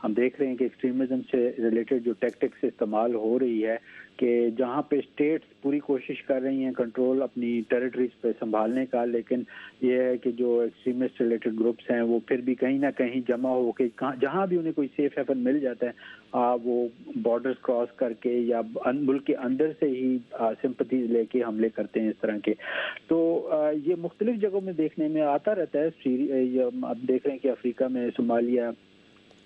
ہم دیکھ رہے ہیں کہ ایکسٹریمزم سے ریلیٹڈ جو ٹیکٹکس استعمال ہو رہی ہے کہ جہاں پہ اسٹیٹس پوری کوشش کر رہی ہیں کنٹرول اپنی ٹیریٹریز پہ سنبھالنے کا، لیکن یہ ہے کہ جو ایکسٹریمسٹ ریلیٹڈ گروپس ہیں وہ پھر بھی کہیں نہ کہیں جمع ہو کے جہاں بھی انہیں کوئی سیف ہیون مل جاتا ہے وہ بارڈرز کراس کر کے یا ملک کے اندر سے ہی سمپتھیز لے کے حملے کرتے ہیں اس طرح کے. تو یہ مختلف جگہوں میں دیکھنے میں آتا رہتا ہے. اب دیکھ رہے ہیں کہ افریقہ میں صومالیہ،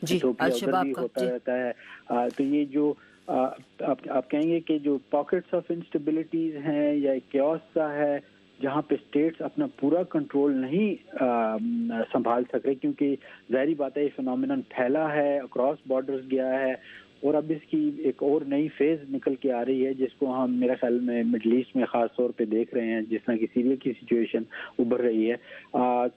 ایتھوپیا ادھر بھی ہوتا رہتا ہے. تو یہ جو آپ کہیں گے کہ جو پاکٹس آف انسٹیبلٹیز ہیں یا کیوس سا ہے جہاں پہ اسٹیٹس اپنا پورا کنٹرول نہیں سنبھال سک رہے، کیونکہ ظاہری بات ہے یہ فنومینن پھیلا ہے، اکراس بارڈرز گیا ہے، اور اب اس کی ایک اور نئی فیز نکل کے آ رہی ہے جس کو ہم میرے خیال میں مڈل ایسٹ میں خاص طور پہ دیکھ رہے ہیں، جس طرح کی سیریا کی سچویشن ابھر رہی ہے.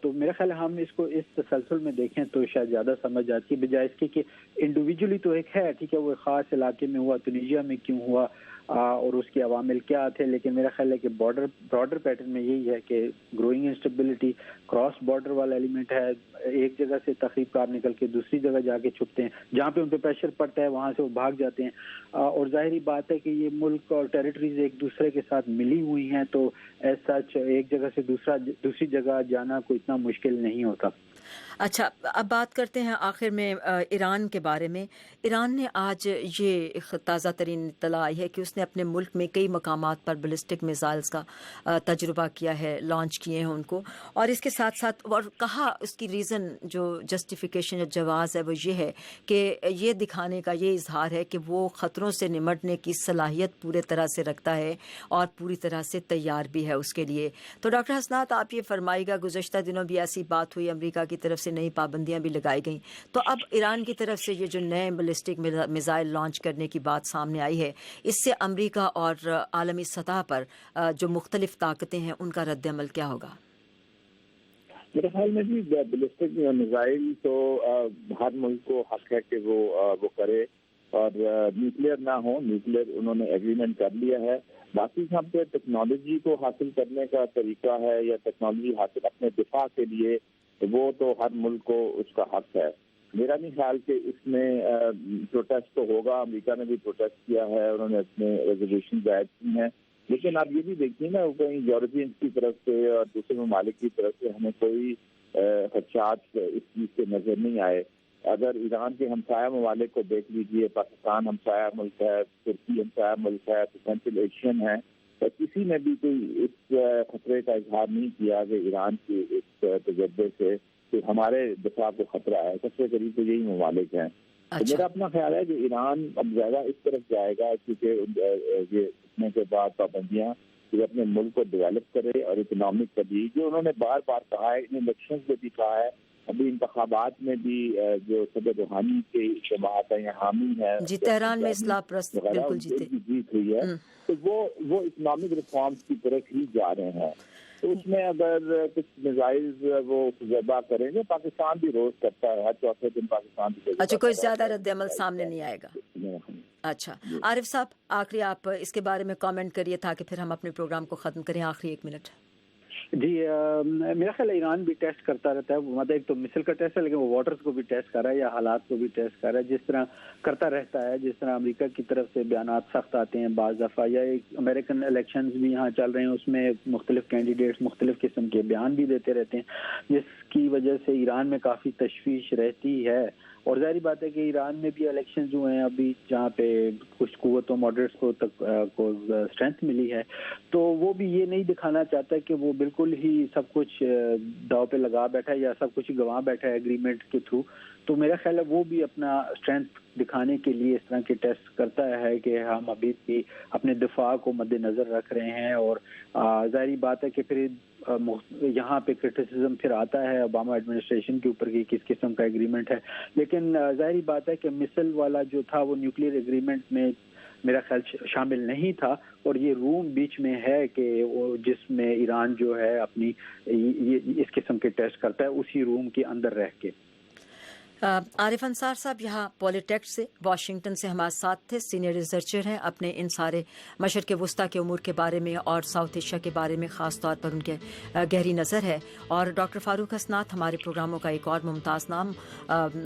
تو میرا خیال ہے ہم اس کو اس تسلسل میں دیکھیں تو شاید زیادہ سمجھ آتی ہے، بجائے اس کے کہ انڈیویجولی تو ایک ہے ٹھیک ہے وہ خاص علاقے میں ہوا، تونیزیا میں کیوں ہوا اور اس کے عوامل کیا تھے، لیکن میرا خیال ہے کہ براڈر پیٹرن میں یہی ہے کہ گروئنگ انسٹیبلٹی، کراس بارڈر والا ایلیمنٹ ہے، ایک جگہ سے تخریب کار نکل کے دوسری جگہ جا کے چھپتے ہیں، جہاں پہ ان پہ پریشر پڑتا ہے وہاں سے وہ بھاگ جاتے ہیں، اور ظاہری بات ہے کہ یہ ملک اور ٹیریٹریز ایک دوسرے کے ساتھ ملی ہوئی ہیں، تو ایز سچ ایک جگہ سے دوسری جگہ جانا کوئی اتنا مشکل نہیں ہوتا. اچھا، اب بات کرتے ہیں آخر میں ایران کے بارے میں. ایران نے آج یہ تازہ ترین اطلاع آئی ہے کہ اس نے اپنے ملک میں کئی مقامات پر بیلسٹک میزائلز کا تجربہ کیا ہے، لانچ کیے ہیں ان کو، اور اس کے ساتھ ساتھ اور کہا اس کی ریزن جو جسٹیفیکیشن یا جواز ہے وہ یہ ہے کہ یہ دکھانے کا یہ اظہار ہے کہ وہ خطروں سے نمٹنے کی صلاحیت پورے طرح سے رکھتا ہے اور پوری طرح سے تیار بھی ہے اس کے لیے. تو ڈاکٹر حسنات آپ یہ فرمائے گا، گزشتہ دنوں بھی ایسی بات ہوئی، امریکہ کی طرف سے نئی پابندیاں بھی لگائی گئیں، تو اب ایران کی طرف سے یہ جو نئے بیلسٹک میزائل لانچ کرنے کی بات سامنے آئی ہے، اس سے امریکہ اور عالمی سطح پر جو مختلف طاقتیں ہیں ان کا رد عمل کیا ہوگا؟ میرے خیال میں بھی بیلسٹک میزائل تو ہر ملک کو حق ہے کہ وہ کرے، اور نیوکلیئر نہ ہو، نیوکلیئر انہوں نے ایگریمنٹ کر لیا ہے. باقی یہاں پہ ٹیکنالوجی کو حاصل کرنے کا طریقہ ہے یا ٹیکنالوجی حاصل اپنے دفاع کے لیے، وہ تو ہر ملک کو اس کا حق ہے. میرا نہیں خیال کہ اس میں پروٹیسٹ تو ہوگا، امریکہ نے بھی پروٹیسٹ کیا ہے، انہوں نے اپنے ریزولوشن دائر کی ہیں، لیکن آپ یہ بھی دیکھیے نا کہیں یورپین کی طرف سے اور دوسرے ممالک کی طرف سے ہمیں کوئی خدشات اس چیز سے نظر نہیں آئے. اگر ایران کے ہمسایہ ممالک کو دیکھ لیجیے، پاکستان ہمسایہ ملک ہے، ترکی ہمسایہ ملک ہے، سینٹرل ایشین ہے، تو کسی نے بھی کوئی اس خطرے کا اظہار نہیں کیا کہ ایران کے اس تجربے سے کہ ہمارے دفاع کو خطرہ ہے. سب سے قریب تو یہی ممالک ہیں. تو میرا اپنا خیال ہے کہ ایران اب زیادہ اس طرف جائے گا کیونکہ یہ اٹھنے کے بعد پابندیاں کہ اپنے ملک کو ڈیولپ کرے اور اکنامک کا بھی، جو انہوں نے بار بار کہا ہے، انہیں الیکشنز میں بھی کہا ہے، ابھی انتخابات میں بھی جو صدر روحانی کے اجتماعات ہیں حامی ہے، جی تہران میں اصلاح پرست بالکل جیت ہوئی ہے، تو وہ اکنامک ریفارمز کی طرف ہی جا رہے ہیں. تو اس میں اگر کچھ میزائلز وہ تجربہ کریں گے، پاکستان بھی روز کرتا ہے، ہر چوتھے دن پاکستان بھی. اچھا، کوئی زیادہ رد عمل سامنے نہیں آئے گا. اچھا عارف صاحب، آخری آپ اس کے بارے میں کامنٹ کریے تاکہ پھر ہم اپنے پروگرام کو ختم کریں. آخری 1 منٹ. جی میرا خیال ہے ایران بھی ٹیسٹ کرتا رہتا ہے، مطلب ایک تو مثل کا ٹیسٹ ہے لیکن وہ واٹرز کو بھی ٹیسٹ کر رہا ہے یا حالات کو بھی ٹیسٹ کر رہا ہے، جس طرح کرتا رہتا ہے. جس طرح امریکہ کی طرف سے بیانات سخت آتے ہیں بعض دفعہ، یا ایک امریکن الیکشنز بھی یہاں چل رہے ہیں، اس میں مختلف کینڈیڈیٹس مختلف قسم کے بیان بھی دیتے رہتے ہیں، جس کی وجہ سے ایران میں کافی تشویش رہتی ہے. اور ظاہری بات ہے کہ ایران میں بھی الیکشن جو ہیں ابھی جہاں پہ کچھ قوتوں ماڈریٹس کو اسٹرینتھ ملی ہے، تو وہ بھی یہ نہیں دکھانا چاہتا کہ وہ بالکل ہی سب کچھ داؤ پہ لگا بیٹھا ہے یا سب کچھ ہی گنوا بیٹھا ہے ایگریمنٹ کے تھرو. تو میرا خیال ہے وہ بھی اپنا اسٹرینتھ دکھانے کے لیے اس طرح کے ٹیسٹ کرتا ہے کہ ہم ابھی بھی اپنے دفاع کو مد نظر رکھ رہے ہیں. اور ظاہری بات ہے کہ پھر یہاں پہ کرٹیسزم پھر آتا ہے اوباما ایڈمنسٹریشن کے اوپر کہ کس قسم کا ایگریمنٹ ہے، لیکن ظاہری بات ہے کہ مثل والا جو تھا وہ نیوکلیئر ایگریمنٹ میں میرا خیال شامل نہیں تھا، اور یہ روم بیچ میں ہے کہ وہ جس میں ایران جو ہے اپنی اس قسم کے ٹیسٹ کرتا ہے، اسی روم کے اندر رہ کے. عارف انصار صاحب یہاں پولیٹیکٹ سے واشنگٹن سے ہمارے ساتھ تھے، سینئر ریسرچر ہیں، اپنے ان سارے مشرق وسطیٰ کے امور کے بارے میں اور ساؤتھ ایشیا کے بارے میں خاص طور پر ان کے گہری نظر ہے. اور ڈاکٹر فاروق حسنات ہمارے پروگراموں کا ایک اور ممتاز نام،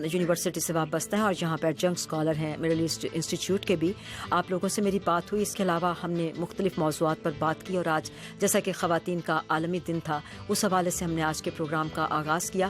یونیورسٹی سے وابستہ ہیں اور جہاں پر ایڈجنکٹ اسکالر ہیں مڈل ایسٹ انسٹیٹیوٹ کے بھی. آپ لوگوں سے میری بات ہوئی، اس کے علاوہ ہم نے مختلف موضوعات پر بات کی، اور آج جیسا کہ خواتین کا عالمی دن تھا اس حوالے سے ہم نے آج کے پروگرام کا آغاز کیا،